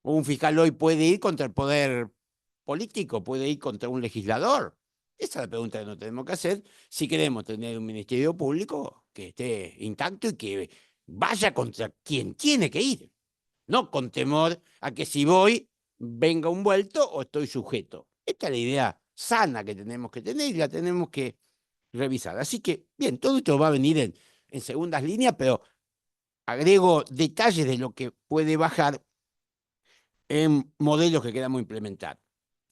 Un fiscal hoy puede ir contra el poder político, puede ir contra un legislador. Esa es la pregunta que nos tenemos que hacer si queremos tener un Ministerio Público que esté intacto y que vaya contra quien tiene que ir, no con temor a que si voy venga un vuelto o estoy sujeto. Esta es la idea sana que tenemos que tener y la tenemos que revisar. Así que, bien, todo esto va a venir en segundas líneas, pero agrego detalles de lo que puede bajar en modelos que queramos implementar.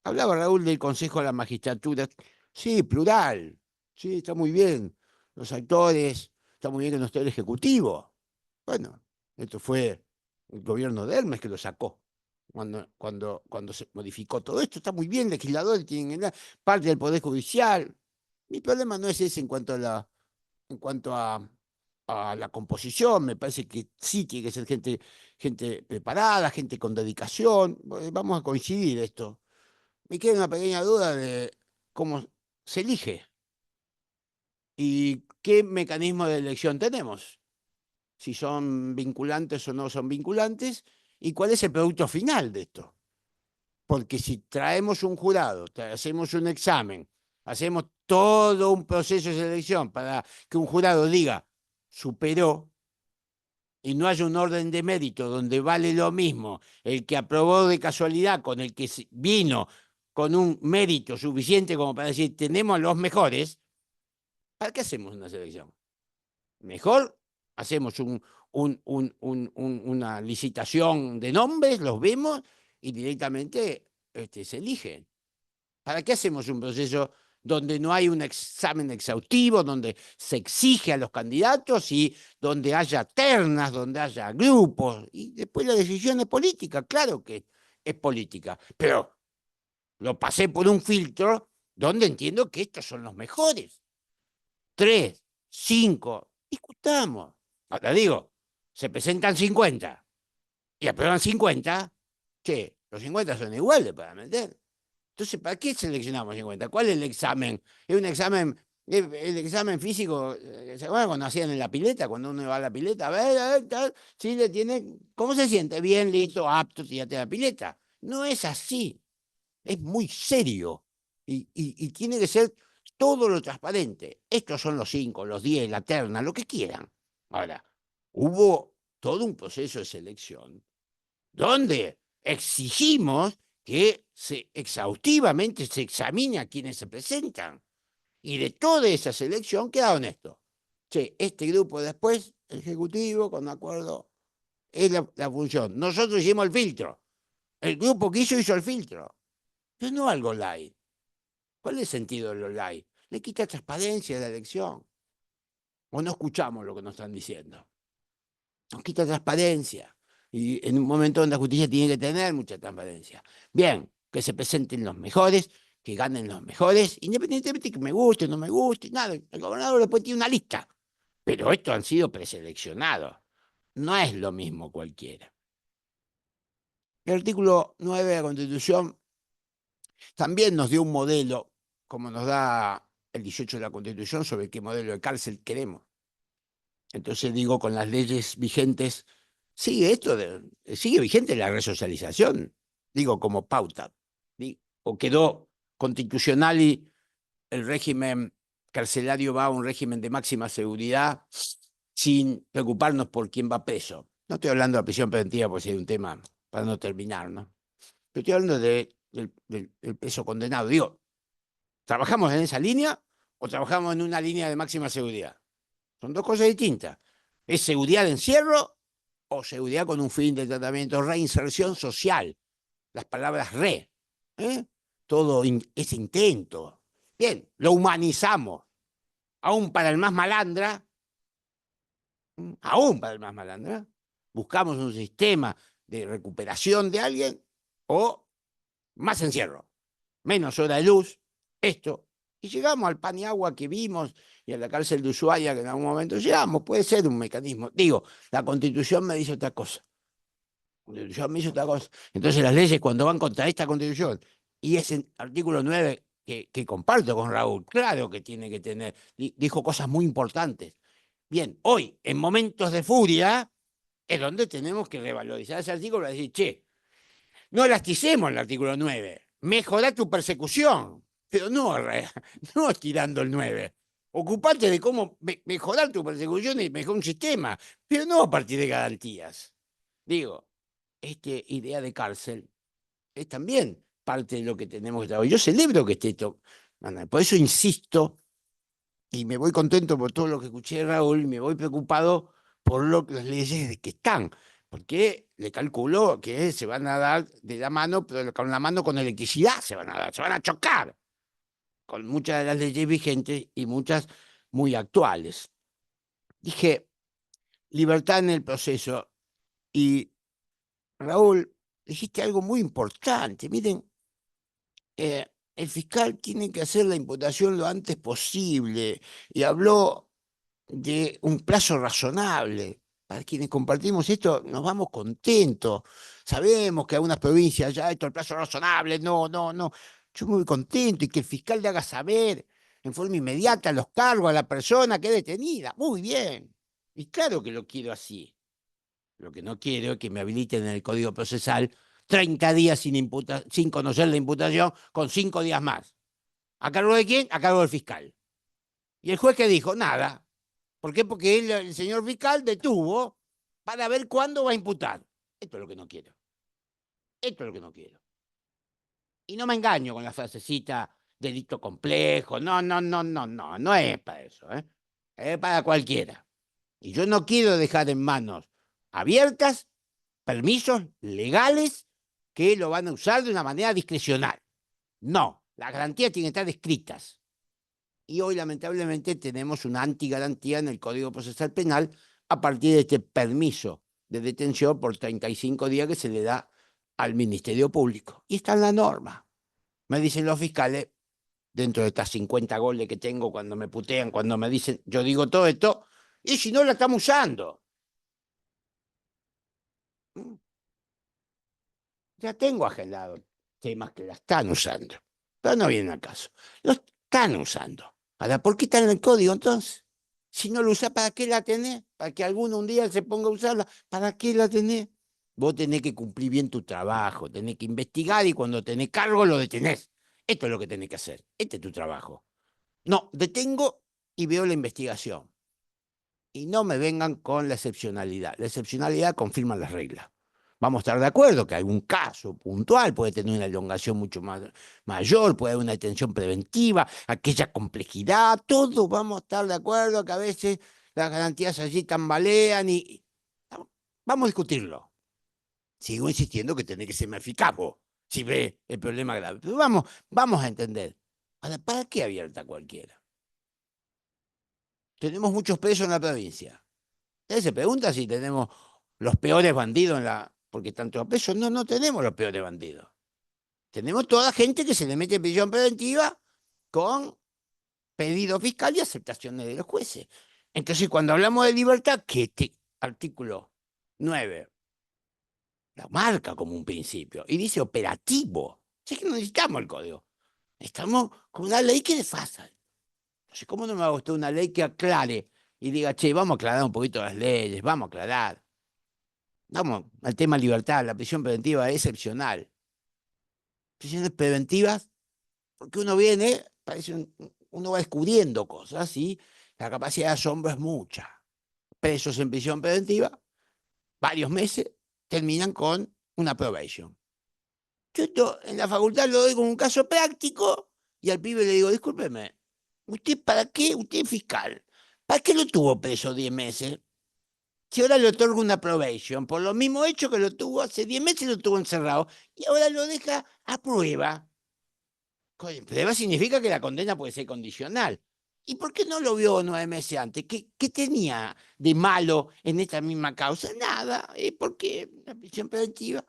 Hablaba Raúl del Consejo de la Magistratura. Sí, plural. Sí, está muy bien. Los actores, está muy bien que no esté el Ejecutivo. Bueno, esto fue el gobierno de Hermes que lo sacó. Cuando se modificó todo esto, está muy bien, legisladores tienen parte del Poder Judicial. Mi problema no es ese en cuanto a la composición. Me parece que sí tiene que ser gente preparada, gente con dedicación. Vamos a coincidir esto. Me queda una pequeña duda de cómo se elige y qué mecanismo de elección tenemos, si son vinculantes o no son vinculantes, y cuál es el producto final de esto. Porque si traemos un jurado, hacemos un examen, hacemos todo un proceso de selección para que un jurado diga superó, y no haya un orden de mérito donde vale lo mismo el que aprobó de casualidad con el que vino con un mérito suficiente como para decir tenemos los mejores, ¿para qué hacemos una selección? Mejor hacemos una licitación de nombres, los vemos y directamente se eligen. ¿Para qué hacemos un proceso donde no hay un examen exhaustivo, donde se exige a los candidatos y donde haya ternas, donde haya grupos? Y después la decisión es política, claro que es política, pero lo pasé por un filtro donde entiendo que estos son los mejores. 3, 5, discutamos. Ahora digo, se presentan 50 y aprueban 50, che, Los 50 son iguales para meter. Entonces, ¿para qué seleccionamos 50? ¿Cuál es el examen? Es un examen, el examen físico, ¿se acuerdan cuando hacían en la pileta? Cuando uno va a la pileta, a ver, tal, si le tiene, ¿cómo se siente? Bien, listo, apto, tírate a la pileta. No es así. Es muy serio. Y tiene que ser todo lo transparente. Estos son los 5, los 10, la terna, lo que quieran. Ahora, hubo todo un proceso de selección donde exigimos que exhaustivamente se examine a quienes se presentan. Y de toda esa selección quedaron esto. Che, este grupo después, el ejecutivo, con acuerdo, es la función. Nosotros hicimos el filtro. El grupo que hizo el filtro. Pero no algo light. ¿Cuál es el sentido de lo light? Le quita transparencia a la elección. O no escuchamos lo que nos están diciendo. Nos quita transparencia. Y en un momento donde la justicia tiene que tener mucha transparencia. Bien, que se presenten los mejores, que ganen los mejores, independientemente de que me guste o no me guste, nada. El gobernador después tiene una lista. Pero estos han sido preseleccionados. No es lo mismo cualquiera. El artículo 9 de la Constitución también nos dio un modelo, como nos da el 18 de la Constitución, sobre qué modelo de cárcel queremos. Entonces digo, con las leyes vigentes, sigue vigente la resocialización, digo, como pauta. O quedó constitucional y el régimen carcelario va a un régimen de máxima seguridad sin preocuparnos por quién va preso. No estoy hablando de la prisión preventiva, porque es un tema para no terminar, ¿no? Pero estoy hablando del preso condenado. Digo, ¿trabajamos en esa línea o trabajamos en una línea de máxima seguridad? Son dos cosas distintas. ¿Es seguridad de encierro o seguridad con un fin de tratamiento? Reinserción social. Las palabras re. Todo ese intento. Bien, lo humanizamos. Aún para el más malandra, buscamos un sistema de recuperación de alguien o más encierro, menos hora de luz, esto. Y llegamos al pan y agua que vimos y a la cárcel de Ushuaia que en algún momento llegamos. Puede ser un mecanismo. Digo, la Constitución me dice otra cosa. Entonces las leyes cuando van contra esta Constitución y ese artículo 9 que comparto con Raúl, claro que tiene que tener, dijo cosas muy importantes. Bien, hoy, en momentos de furia, es donde tenemos que revalorizar ese artículo y decir, che, no elasticemos el artículo 9, mejorá tu persecución, pero no estirando el 9. Ocupate de cómo mejorar tu persecución y mejorar un sistema, pero no a partir de garantías. Digo, esta idea de cárcel es también parte de lo que tenemos que trabajar. Yo celebro que esté esto. Por eso insisto, y me voy contento por todo lo que escuché de Raúl, y me voy preocupado por las leyes que están, porque le calculo que se van a dar de la mano, pero con la mano con electricidad se van a dar, se van a chocar con muchas de las leyes vigentes y muchas muy actuales. Dije, libertad en el proceso. Y Raúl, dijiste algo muy importante. Miren, el fiscal tiene que hacer la imputación lo antes posible y habló de un plazo razonable. Para quienes compartimos esto, nos vamos contentos. Sabemos que algunas provincias ya esto, el plazo razonable, no. Yo muy contento y que el fiscal le haga saber en forma inmediata los cargos a la persona que es detenida. Muy bien. Y claro que lo quiero así. Lo que no quiero es que me habiliten en el Código Procesal 30 días sin conocer la imputación con 5 días más. ¿A cargo de quién? A cargo del fiscal. Y el juez que dijo, nada. ¿Por qué? Porque el señor fiscal detuvo para ver cuándo va a imputar. Esto es lo que no quiero. Esto es lo que no quiero. Y no me engaño con la frasecita delito complejo. No es para eso. Es para cualquiera. Y yo no quiero dejar en manos abiertas permisos legales que lo van a usar de una manera discrecional. No, las garantías tienen que estar escritas. Y hoy, lamentablemente, tenemos una antigarantía en el Código Procesal Penal a partir de este permiso de detención por 35 días que se le da al Ministerio Público. Y está en la norma. Me dicen los fiscales, dentro de estas 50 goles que tengo cuando me putean, cuando me dicen, yo digo todo esto, y si no la estamos usando. Ya tengo agendado temas que la están usando, pero no vienen al caso. Lo están usando. Ahora, ¿por qué está en el código entonces? Si no lo usa, ¿para qué la tenés? ¿Para que alguno un día se ponga a usarla? ¿Para qué la tenés? Vos tenés que cumplir bien tu trabajo, tenés que investigar y cuando tenés cargo lo detenés. Esto es lo que tenés que hacer. Este es tu trabajo. No, detengo y veo la investigación. Y no me vengan con la excepcionalidad. La excepcionalidad confirma las reglas. Vamos a estar de acuerdo que algún caso puntual puede tener una elongación mucho más mayor, puede haber una detención preventiva, aquella complejidad, todos vamos a estar de acuerdo que a veces las garantías allí tambalean y vamos a discutirlo. Sigo insistiendo que tiene que ser más eficaz vos, si ve el problema grave. Pero vamos a entender. Ahora, ¿para qué abierta cualquiera? Tenemos muchos presos en la provincia. Usted se pregunta si tenemos los peores bandidos en la... Porque están todos presos. No, no tenemos los peores bandidos. Tenemos toda gente que se le mete en prisión preventiva con pedido fiscal y aceptaciones de los jueces. Entonces, cuando hablamos de libertad, que este artículo 9 la marca como un principio y dice operativo. Así que no necesitamos el código. Estamos con una ley que desfasa. Entonces, ¿cómo no me va a gustar una ley que aclare y diga, che, vamos a aclarar un poquito las leyes, vamos a aclarar? Vamos al tema libertad, la prisión preventiva es excepcional. Prisiones preventivas, porque uno viene, uno va descubriendo cosas y la capacidad de asombro es mucha. Presos en prisión preventiva, varios meses, terminan con una probation. Yo esto en la facultad lo doy como un caso práctico y al pibe le digo, discúlpeme, ¿usted para qué? Usted es fiscal. ¿Para qué lo tuvo preso 10 meses? Si ahora le otorga una probation, por lo mismo hecho que lo tuvo hace 10 meses, lo tuvo encerrado, y ahora lo deja a prueba. Prueba significa que la condena puede ser condicional. ¿Y por qué no lo vio 9 meses antes? ¿Qué tenía de malo en esta misma causa? Nada, es porque la prisión preventiva,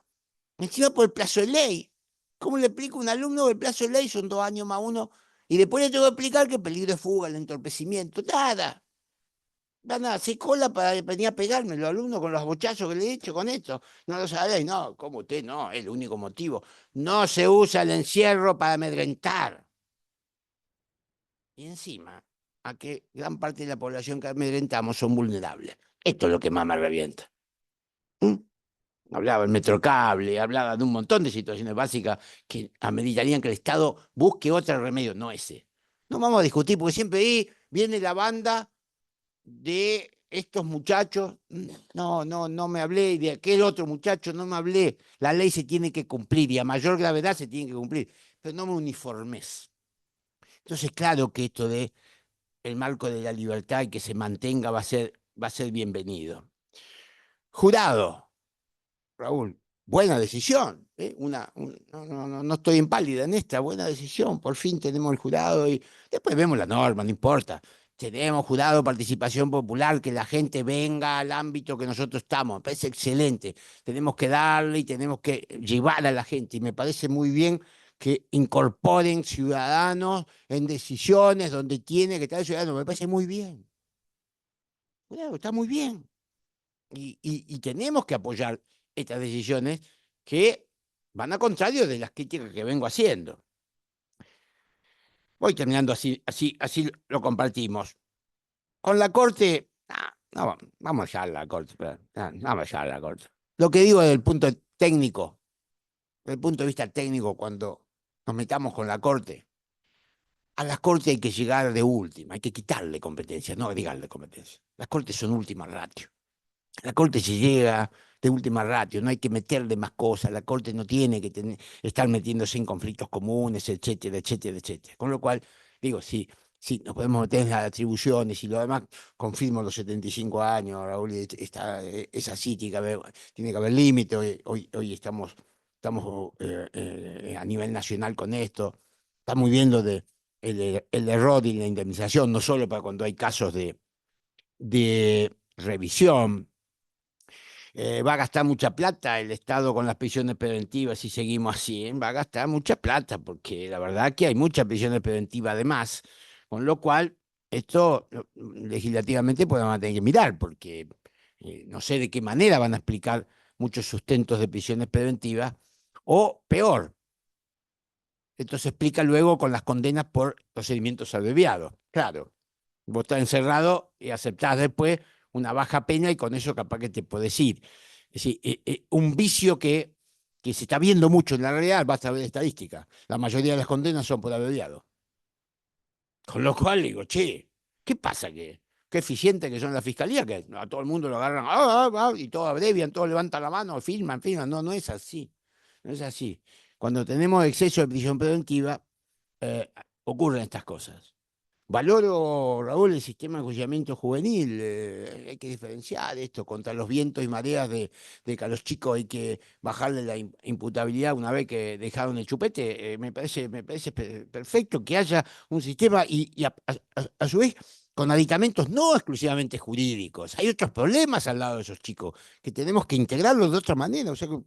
encima por el plazo de ley. ¿Cómo le explico a un alumno que el plazo de ley son 2 años más 1? Y después le tengo que explicar que el peligro de fuga, el entorpecimiento, nada. Van a hacer cola para venir a pegarme los alumnos con los bochazos que le he hecho con esto. No lo sabéis, no, como usted, no, es el único motivo. No se usa el encierro para amedrentar. Y encima, a que gran parte de la población que amedrentamos son vulnerables. Esto es lo que más me revienta. ¿Mm? Hablaba del Metrocable, hablaba de un montón de situaciones básicas que ameritarían que el Estado busque otro remedio, no ese. No vamos a discutir, porque siempre ahí viene la banda de estos muchachos, no me hablé, y de aquel otro muchacho no me hablé. La ley se tiene que cumplir y a mayor gravedad se tiene que cumplir, pero no me uniformes. Entonces, claro que esto de el marco de la libertad y que se mantenga va a ser bienvenido. Jurado, Raúl, buena decisión. No estoy en pálida en esta, buena decisión. Por fin tenemos el jurado y después vemos la norma, no importa. Tenemos jurado, participación popular, que la gente venga al ámbito que nosotros estamos. Me parece excelente. Tenemos que darle y tenemos que llevar a la gente. Y me parece muy bien que incorporen ciudadanos en decisiones donde tiene que estar el ciudadano. Me parece muy bien. Claro, está muy bien. Y tenemos que apoyar estas decisiones que van a contrario de las críticas que vengo haciendo. Voy terminando así lo compartimos. Con la Corte, no, vamos a dejar la Corte, vamos a dejar la Corte. Lo que digo desde el punto técnico, desde el punto de vista técnico, cuando nos metamos con la Corte, a la Corte hay que llegar de última, hay que quitarle competencia, no agregarle competencia. Las Cortes son última ratio. La Corte se llega de última ratio, no hay que meterle más cosas, la Corte no tiene que estar metiéndose en conflictos comunes, etcétera, etcétera, etcétera. Con lo cual, digo, sí, nos podemos meter en las atribuciones y lo demás, confirmo los 75 años, Raúl, es así, tiene que haber límite, hoy estamos a nivel nacional con esto, estamos viendo el error y la indemnización, no solo para cuando hay casos de revisión. Va a gastar mucha plata el Estado con las prisiones preventivas si seguimos así, va a gastar mucha plata porque la verdad que hay muchas prisiones preventivas además, con lo cual esto legislativamente pues van a tener que mirar porque no sé de qué manera van a explicar muchos sustentos de prisiones preventivas o peor. Esto se explica luego con las condenas por procedimientos abreviados. Claro, vos estás encerrado y aceptás después una baja pena y con eso capaz que te podés ir. Es decir, un vicio que se está viendo mucho en la realidad, basta ver estadísticas. La mayoría de las condenas son por abreviado. Con lo cual digo, che, ¿qué pasa? Qué eficiente que son la fiscalía, que a todo el mundo lo agarran y todo abrevian, todo levantan la mano, firman. No, no es así. No es así. Cuando tenemos exceso de prisión preventiva, ocurren estas cosas. Valoro, Raúl, el sistema de enjuiciamiento juvenil. Hay que diferenciar esto contra los vientos y mareas de que a los chicos hay que bajarle la imputabilidad una vez que dejaron el chupete. Me parece perfecto que haya un sistema y a su vez con aditamentos no exclusivamente jurídicos. Hay otros problemas al lado de esos chicos que tenemos que integrarlos de otra manera. O sea que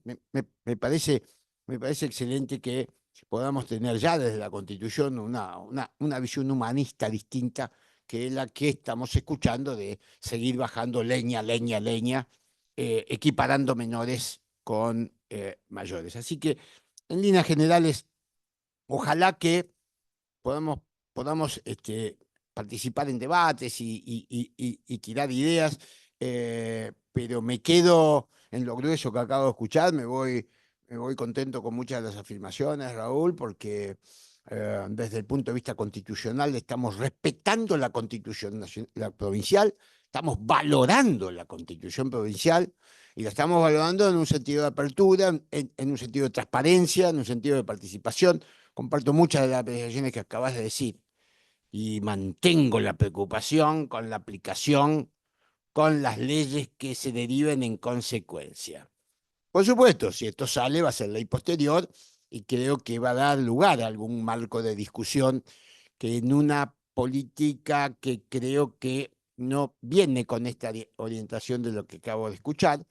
me parece excelente que podamos tener ya desde la Constitución una visión humanista distinta que es la que estamos escuchando de seguir bajando leña, equiparando menores con mayores. Así que, en líneas generales, ojalá que podamos participar en debates y tirar ideas, pero me quedo en lo grueso que acabo de escuchar, me voy contento con muchas de las afirmaciones, Raúl, porque desde el punto de vista constitucional estamos respetando la Constitución la provincial, estamos valorando la Constitución provincial y la estamos valorando en un sentido de apertura, en un sentido de transparencia, en un sentido de participación. Comparto muchas de las apreciaciones que acabas de decir y mantengo la preocupación con la aplicación, con las leyes que se deriven en consecuencia. Por supuesto, si esto sale va a ser ley posterior y creo que va a dar lugar a algún marco de discusión que en una política que creo que no viene con esta orientación de lo que acabo de escuchar.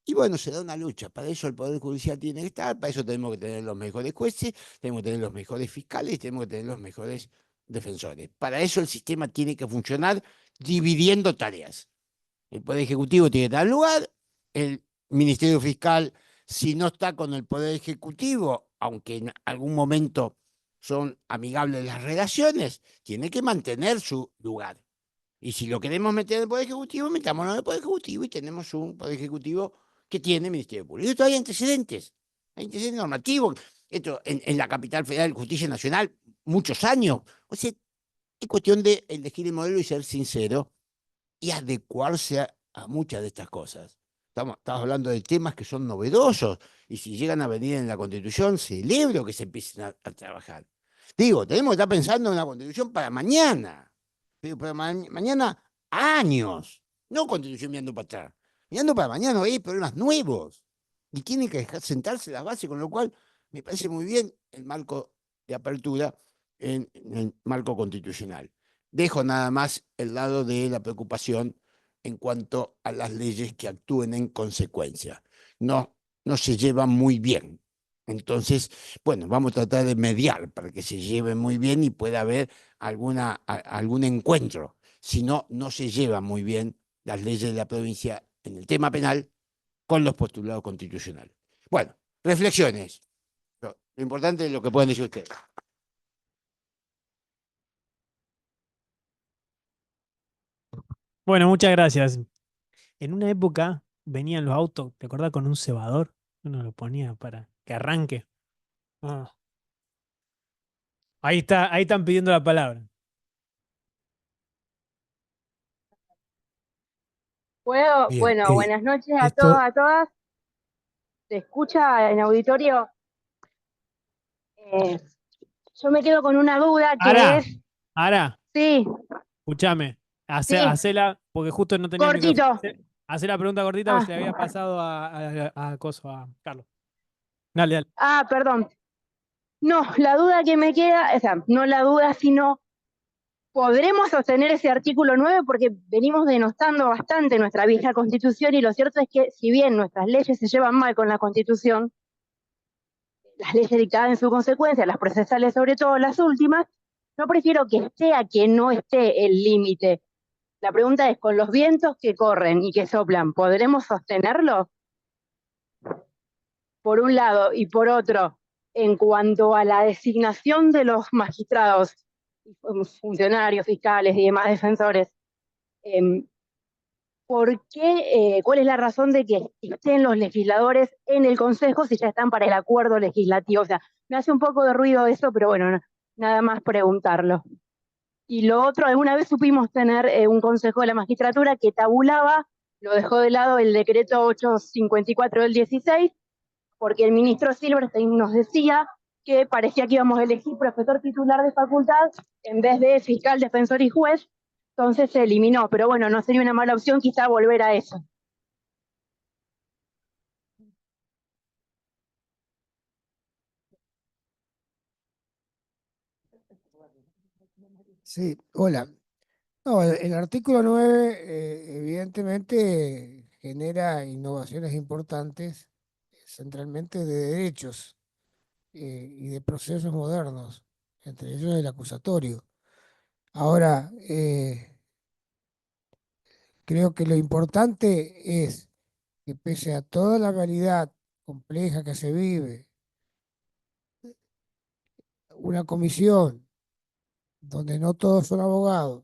Y bueno, se da una lucha. Para eso el Poder Judicial tiene que estar, para eso tenemos que tener los mejores jueces, tenemos que tener los mejores fiscales, tenemos que tener los mejores defensores. Para eso el sistema tiene que funcionar dividiendo tareas. El Poder Ejecutivo tiene que dar lugar, el Ministerio Fiscal, si no está con el Poder Ejecutivo, aunque en algún momento son amigables las relaciones, tiene que mantener su lugar. Y si lo queremos meter en el Poder Ejecutivo, metámoslo en el Poder Ejecutivo y tenemos un Poder Ejecutivo que tiene Ministerio Público. Esto hay antecedentes normativos. Esto en la capital federal, Justicia Nacional, muchos años. O sea, es cuestión de elegir el modelo y ser sincero y adecuarse a muchas de estas cosas. Estamos hablando de temas que son novedosos y si llegan a venir en la Constitución, celebro que se empiecen a trabajar. Digo, tenemos que estar pensando en la Constitución para mañana. Pero para mañana, años. No Constitución mirando para atrás. Mirando para mañana hay problemas nuevos. Y tienen que dejar sentarse las bases, con lo cual me parece muy bien el marco de apertura en el marco constitucional. Dejo nada más el lado de la preocupación en cuanto a las leyes que actúen en consecuencia. No se llevan muy bien. Entonces, bueno, vamos a tratar de mediar para que se lleven muy bien y pueda haber algún encuentro. Si no, no se llevan muy bien las leyes de la provincia en el tema penal con los postulados constitucionales. Bueno, reflexiones. Lo importante es lo que pueden decir ustedes. Bueno, muchas gracias. En una época venían los autos, ¿te acordás? Con un cebador. Uno lo ponía para que arranque. Ah. Ahí está, ahí están pidiendo la palabra. ¿Puedo? Bien, Bueno, buenas noches a todos, esto, a todas. ¿Se escucha en auditorio? Eh, yo me quedo con una duda que Ara, es, Ara, sí, escúchame. sí, Hacela, porque justo no tenía el micrófono. cortito. Hacé la pregunta cortita porque Ah, se le había pasado a Carlos. Dale, dale. perdón. No, la duda que me queda, o sea, no la duda, sino podremos sostener ese artículo 9 porque venimos denostando bastante nuestra vieja Constitución y lo cierto es que si bien nuestras leyes se llevan mal con la Constitución, las leyes dictadas en su consecuencia, las procesales sobre todo las últimas, no prefiero que esté a que no esté el límite. La pregunta es, con los vientos que corren y que soplan, ¿podremos sostenerlo? por un lado, y por otro, en cuanto a la designación de los magistrados, funcionarios, fiscales y demás defensores, ¿por qué, cuál es la razón de que estén los legisladores en el Consejo si ya están para el acuerdo legislativo? O sea, me hace un poco de ruido eso, pero bueno, nada más preguntarlo. Y lo otro, alguna vez supimos tener un Consejo de la Magistratura que tabulaba, lo dejó de lado el decreto 854 del 16, porque el ministro Silverstein nos decía que parecía que íbamos a elegir profesor titular de facultad en vez de fiscal, defensor y juez, entonces se eliminó, pero bueno, no sería una mala opción quizá volver a eso. Sí, hola. No, el artículo 9 evidentemente genera innovaciones importantes, centralmente de derechos y de procesos modernos, entre ellos el acusatorio. Ahora, creo que lo importante es que pese a toda la realidad compleja que se vive, una comisión donde no todos son abogados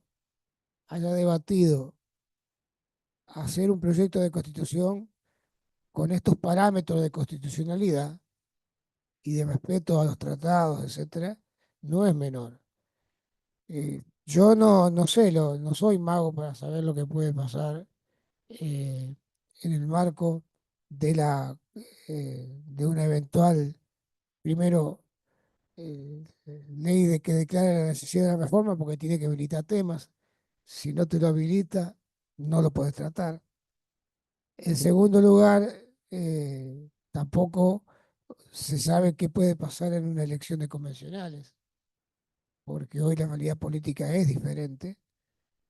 haya debatido hacer un proyecto de constitución con estos parámetros de constitucionalidad y de respeto a los tratados, etcétera, no es menor. Yo no sé, no soy mago para saber lo que puede pasar eh, en el marco de de una eventual, primero, ley de que declare la necesidad de la reforma, porque tiene que habilitar temas. Si no te lo habilita, no lo puedes tratar. En segundo lugar, tampoco se sabe qué puede pasar en una elección de convencionales, porque hoy la realidad política es diferente.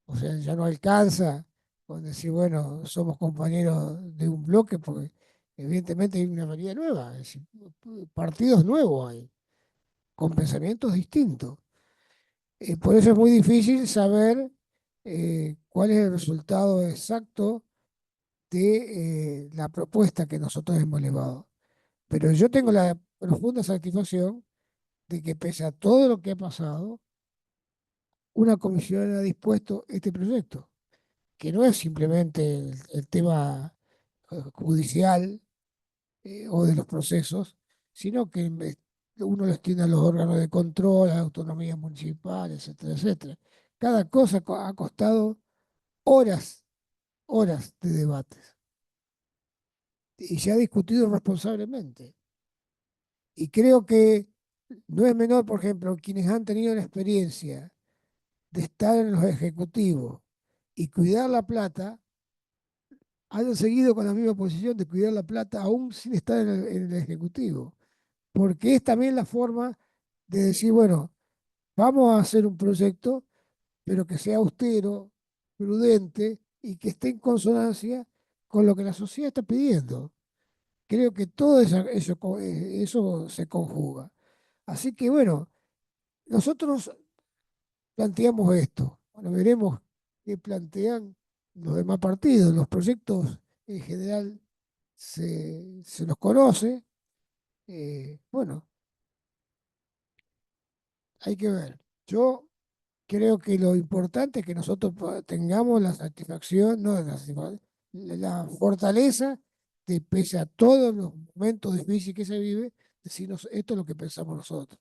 O sea, ya no alcanza con decir, bueno, somos compañeros de un bloque, porque evidentemente hay una realidad nueva, es decir, partidos nuevos hay, con pensamientos distintos. Por eso es muy difícil saber cuál es el resultado exacto de la propuesta que nosotros hemos elevado. Pero yo tengo la profunda satisfacción de que pese a todo lo que ha pasado, una comisión ha dispuesto este proyecto, que no es simplemente el tema judicial o de los procesos, sino que uno los tiene a los órganos de control, a las autonomías municipales, etcétera, etcétera. Cada cosa ha costado horas, horas de debates y se ha discutido responsablemente. Y creo que no es menor, por ejemplo, quienes han tenido la experiencia de estar en los ejecutivos y cuidar la plata, han seguido con la misma posición de cuidar la plata aún sin estar en el ejecutivo. Porque es también la forma de decir, bueno, vamos a hacer un proyecto, pero que sea austero, prudente y que esté en consonancia con lo que la sociedad está pidiendo. Creo que todo eso se conjuga. Así que bueno, nosotros planteamos esto. Bueno, veremos qué plantean los demás partidos. Los proyectos en general se los conoce. Bueno, hay que ver. Yo creo que lo importante es que nosotros tengamos la satisfacción, no la satisfacción, la fortaleza de, pese a todos los momentos difíciles que se vive, decirnos esto es lo que pensamos nosotros.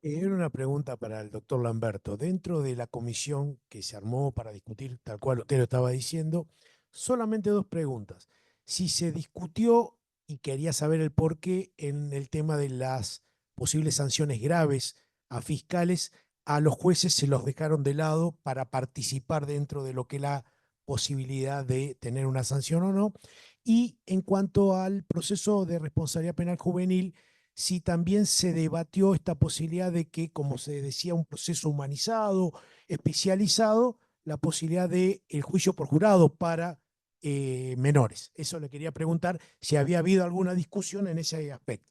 Era una pregunta para el doctor Lamberto. Dentro de la comisión que se armó para discutir, tal cual usted lo estaba diciendo, solamente dos preguntas. Si se discutió, y quería saber el porqué, en el tema de las posibles sanciones graves a fiscales, a los jueces se los dejaron de lado para participar dentro de lo que es la posibilidad de tener una sanción o no. Y en cuanto al proceso de responsabilidad penal juvenil, si también se debatió esta posibilidad de que, como se decía, un proceso humanizado, especializado, la posibilidad de el juicio por jurado para menores. Eso le quería preguntar si había habido alguna discusión en ese aspecto.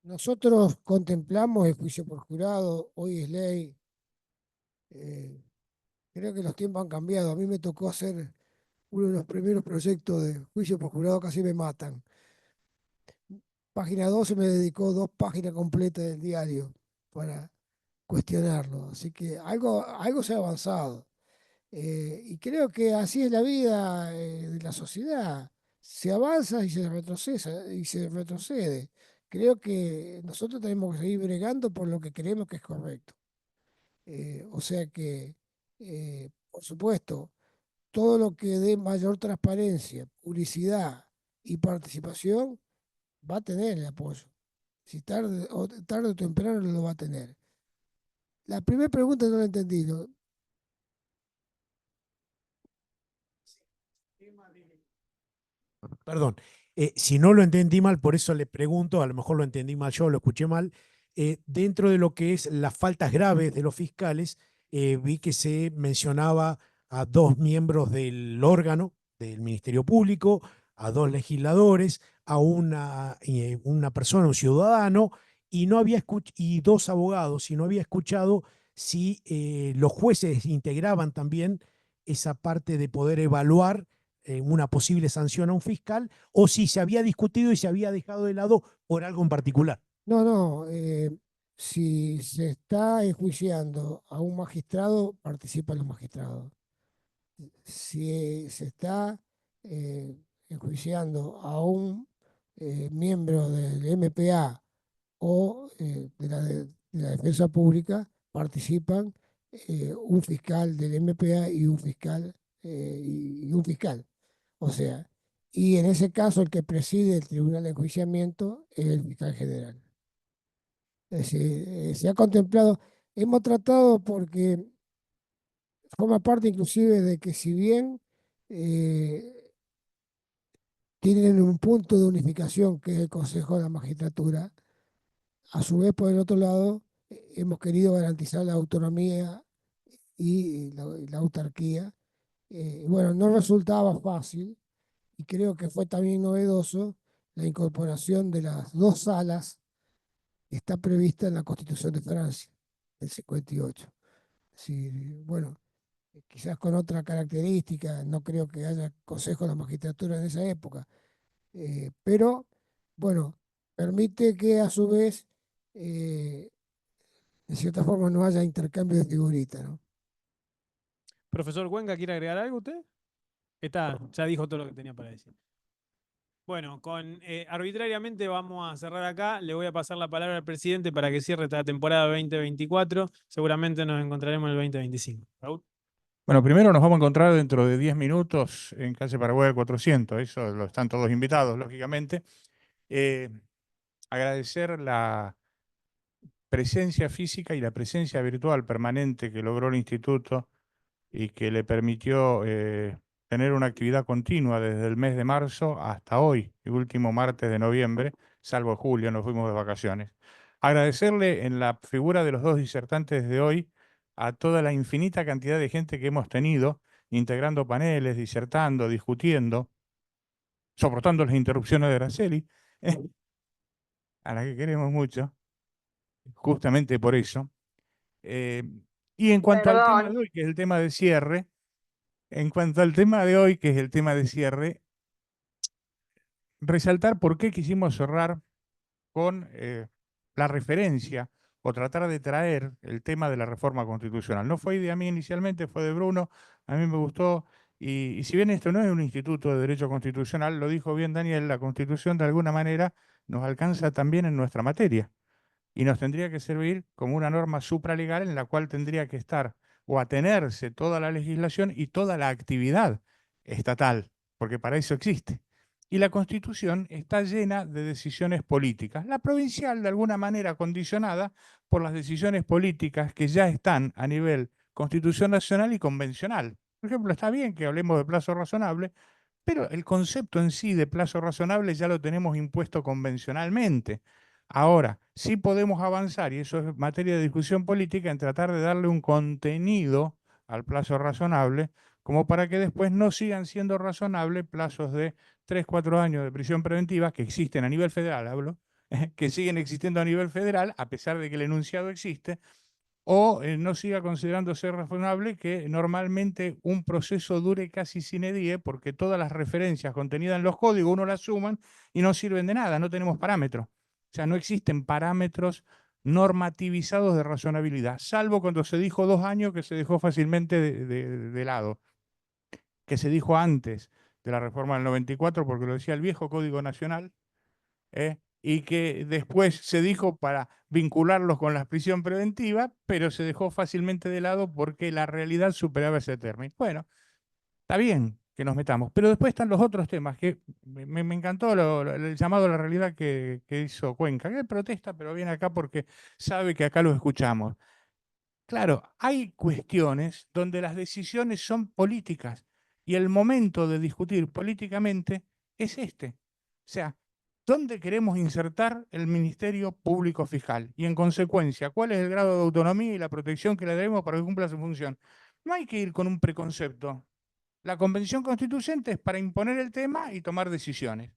Nosotros contemplamos el juicio por jurado, hoy es ley. eh, Creo que los tiempos han cambiado. A mí me tocó hacer uno de los primeros proyectos de juicio por jurado, casi me matan. Página 12 me dedicó 2 páginas completas del diario para cuestionarlo. Así que algo se ha avanzado. Y creo que así es la vida de la sociedad. Se avanza y se retrocede. Creo que nosotros tenemos que seguir bregando por lo que creemos que es correcto. O sea que, por supuesto, todo lo que dé mayor transparencia, publicidad y participación va a tener el apoyo. Si tarde o temprano lo va a tener. La primera pregunta no la entendí, ¿no? Perdón, si no lo entendí mal, por eso le pregunto, a lo mejor lo entendí mal yo, lo escuché mal, dentro de lo que es las faltas graves de los fiscales, vi que se mencionaba a 2 miembros del órgano del Ministerio Público, a 2 legisladores, a una persona, un ciudadano, y, no había y 2 abogados, y no había escuchado si los jueces integraban también esa parte de poder evaluar una posible sanción a un fiscal, o si se había discutido y se había dejado de lado por algo en particular. No, si se está enjuiciando a un magistrado, participan los magistrados. Si se está enjuiciando a un miembro del MPA o de la defensa pública, participan un fiscal del MPA y un fiscal y un fiscal. O sea, y en ese caso el que preside el tribunal de enjuiciamiento es el fiscal general. Es decir, se ha contemplado, hemos tratado porque forma parte inclusive de que si bien eh, tienen un punto de unificación que es el Consejo de la Magistratura, a su vez por el otro lado hemos querido garantizar la autonomía y la autarquía. Bueno, no resultaba fácil y creo que fue también novedoso la incorporación de las 2 salas que está prevista en la Constitución de Francia del 58. Sí, bueno, quizás con otra característica, no creo que haya consejo de la magistratura en esa época, pero bueno, permite que a su vez, de cierta forma, no haya intercambio de figuritas, ¿no? Profesor Cuenca, ¿quiere agregar algo usted? Ya dijo todo lo que tenía para decir. Bueno, arbitrariamente vamos a cerrar acá. Le voy a pasar la palabra al presidente para que cierre esta temporada 2024. Seguramente nos encontraremos en el 2025. Raúl. Bueno, primero nos vamos a encontrar dentro de 10 minutos en calle Paraguay 400. Eso lo están todos invitados, lógicamente. Agradecer la presencia física y la presencia virtual permanente que logró el instituto y que le permitió tener una actividad continua desde el mes de marzo hasta hoy, el último martes de noviembre, salvo julio, nos fuimos de vacaciones. Agradecerle en la figura de los 2 disertantes de hoy a toda la infinita cantidad de gente que hemos tenido, integrando paneles, disertando, discutiendo, soportando las interrupciones de Araceli, a la que queremos mucho, justamente por eso. Y en cuanto al tema de hoy, que es el tema de cierre, resaltar por qué quisimos cerrar con la referencia o tratar de traer el tema de la reforma constitucional. No fue idea mía inicialmente, fue de Bruno, a mí me gustó, y si bien esto no es un instituto de derecho constitucional, lo dijo bien Daniel, la Constitución de alguna manera nos alcanza también en nuestra materia y nos tendría que servir como una norma supralegal en la cual tendría que estar o atenerse toda la legislación y toda la actividad estatal, porque para eso existe. Y la Constitución está llena de decisiones políticas, la provincial de alguna manera condicionada por las decisiones políticas que ya están a nivel Constitución Nacional y convencional. Por ejemplo, está bien que hablemos de plazo razonable, pero el concepto en sí de plazo razonable ya lo tenemos impuesto convencionalmente. Ahora, sí podemos avanzar, y eso es materia de discusión política, en tratar de darle un contenido al plazo razonable, como para que después no sigan siendo razonables plazos de 3, 4 años de prisión preventiva que existen a nivel federal, hablo, que siguen existiendo a nivel federal, a pesar de que el enunciado existe, o no siga considerándose razonable que normalmente un proceso dure casi sine die, porque todas las referencias contenidas en los códigos uno las suman y no sirven de nada, no tenemos parámetros. O sea, no existen parámetros normativizados de razonabilidad, salvo cuando se dijo 2 años, que se dejó fácilmente de lado, que se dijo antes de la reforma del 94, porque lo decía el viejo Código Nacional, y que después se dijo para vincularlos con la prisión preventiva, pero se dejó fácilmente de lado porque la realidad superaba ese término. Bueno, está bien que nos metamos, pero después están los otros temas, que me encantó el llamado a la realidad que hizo Cuenca, que protesta, pero viene acá porque sabe que acá los escuchamos. Claro, hay cuestiones donde las decisiones son políticas y el momento de discutir políticamente es este. O sea, ¿dónde queremos insertar el Ministerio Público Fiscal? Y en consecuencia, ¿cuál es el grado de autonomía y la protección que le debemos para que cumpla su función? No hay que ir con un preconcepto. La Convención Constituyente es para imponer el tema y tomar decisiones.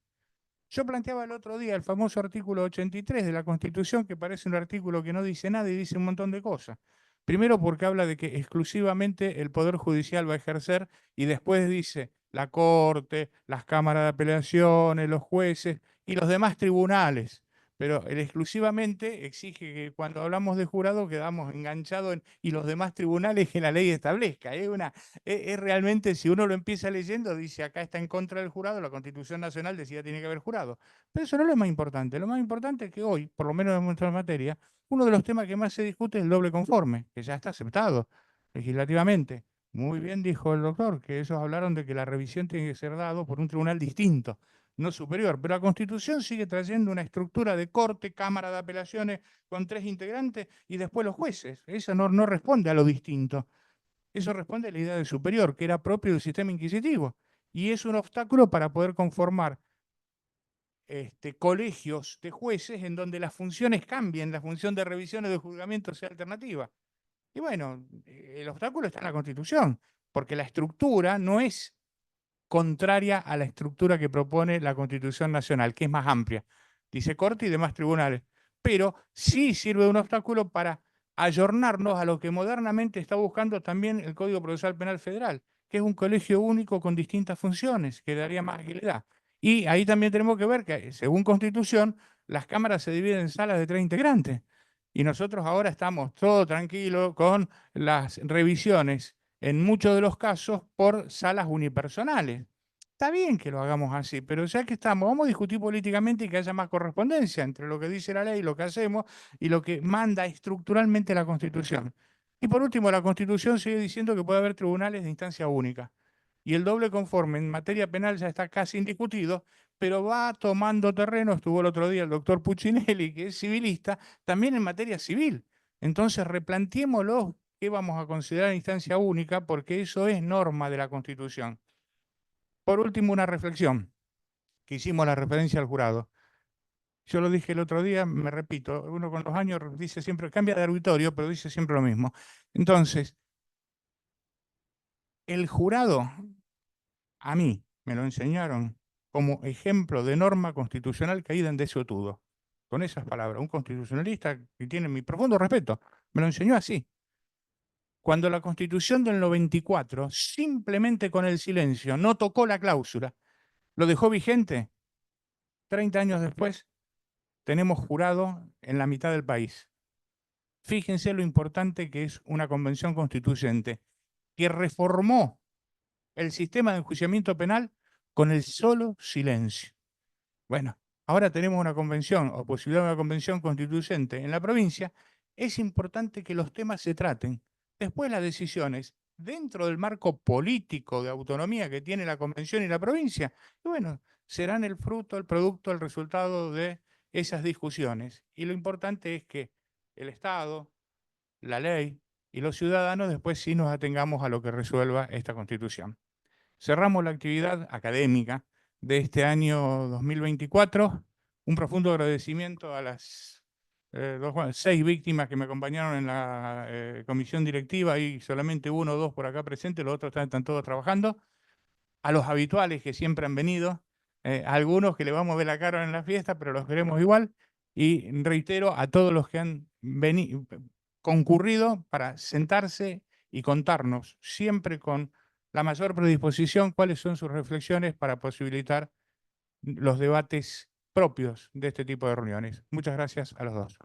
Yo planteaba el otro día el famoso artículo 83 de la Constitución, que parece un artículo que no dice nada y dice un montón de cosas. Primero porque habla de que exclusivamente el Poder Judicial va a ejercer y después dice la Corte, las cámaras de apelaciones, los jueces y los demás tribunales. Pero el exclusivamente exige que cuando hablamos de jurado quedamos enganchados en y los demás tribunales que la ley establezca. Es realmente, si uno lo empieza leyendo, dice acá está en contra del jurado, la Constitución Nacional decía tiene que haber jurado. Pero eso no es lo más importante. Lo más importante es que hoy, por lo menos en nuestra materia, uno de los temas que más se discute es el doble conforme, que ya está aceptado legislativamente. Muy bien dijo el doctor, que ellos hablaron de que la revisión tiene que ser dado por un tribunal distinto, no superior. Pero la Constitución sigue trayendo una estructura de corte, cámara de apelaciones con 3 integrantes y después los jueces. Eso no responde a lo distinto. Eso responde a la idea de superior, que era propio del sistema inquisitivo. Y es un obstáculo para poder conformar colegios de jueces en donde las funciones cambien, la función de revisión o de juzgamiento sea alternativa. Y bueno, el obstáculo está en la Constitución, porque la estructura no es contraria a la estructura que propone la Constitución Nacional, que es más amplia. Dice Corte y demás tribunales. Pero sí sirve de un obstáculo para ayornarnos a lo que modernamente está buscando también el Código Procesal Penal Federal, que es un colegio único con distintas funciones, que daría más agilidad. Y ahí también tenemos que ver que, según Constitución, las cámaras se dividen en salas de 3 integrantes. Y nosotros ahora estamos todo tranquilos con las revisiones, en muchos de los casos, por salas unipersonales. Está bien que lo hagamos así, pero ya que estamos, vamos a discutir políticamente y que haya más correspondencia entre lo que dice la ley, lo que hacemos y lo que manda estructuralmente la Constitución. Y por último, la Constitución sigue diciendo que puede haber tribunales de instancia única. Y el doble conforme en materia penal ya está casi indiscutido, pero va tomando terreno. Estuvo el otro día el doctor Puccinelli, que es civilista, también en materia civil. Entonces, replanteémoslo qué vamos a considerar instancia única, porque eso es norma de la Constitución. Por último, una reflexión, que hicimos la referencia al jurado. Yo lo dije el otro día, me repito, uno con los años dice siempre, cambia de auditorio, pero dice siempre lo mismo. Entonces, el jurado, a mí, me lo enseñaron como ejemplo de norma constitucional caída en desuetudo. Con esas palabras, un constitucionalista que tiene mi profundo respeto, me lo enseñó así. Cuando la Constitución del 94, simplemente con el silencio, no tocó la cláusula, lo dejó vigente, 30 años después, tenemos jurado en la mitad del país. Fíjense lo importante que es una convención constituyente que reformó el sistema de enjuiciamiento penal con el solo silencio. Bueno, ahora tenemos una convención o posibilidad de una convención constituyente en la provincia. Es importante que los temas se traten. Después las decisiones dentro del marco político de autonomía que tiene la convención y la provincia, y bueno, serán el fruto, el producto, el resultado de esas discusiones. Y lo importante es que el Estado, la ley y los ciudadanos después sí nos atengamos a lo que resuelva esta Constitución. Cerramos la actividad académica de este año 2024. Un profundo agradecimiento a las 6 víctimas que me acompañaron en la comisión directiva, y solamente 1 o 2 por acá presentes, los otros están todos trabajando. A los habituales que siempre han venido, a algunos que le vamos a ver la cara en la fiesta, pero los queremos igual. Y reitero a todos los que han concurrido para sentarse y contarnos, siempre con la mayor predisposición, cuáles son sus reflexiones para posibilitar los debates propios de este tipo de reuniones. Muchas gracias a los dos.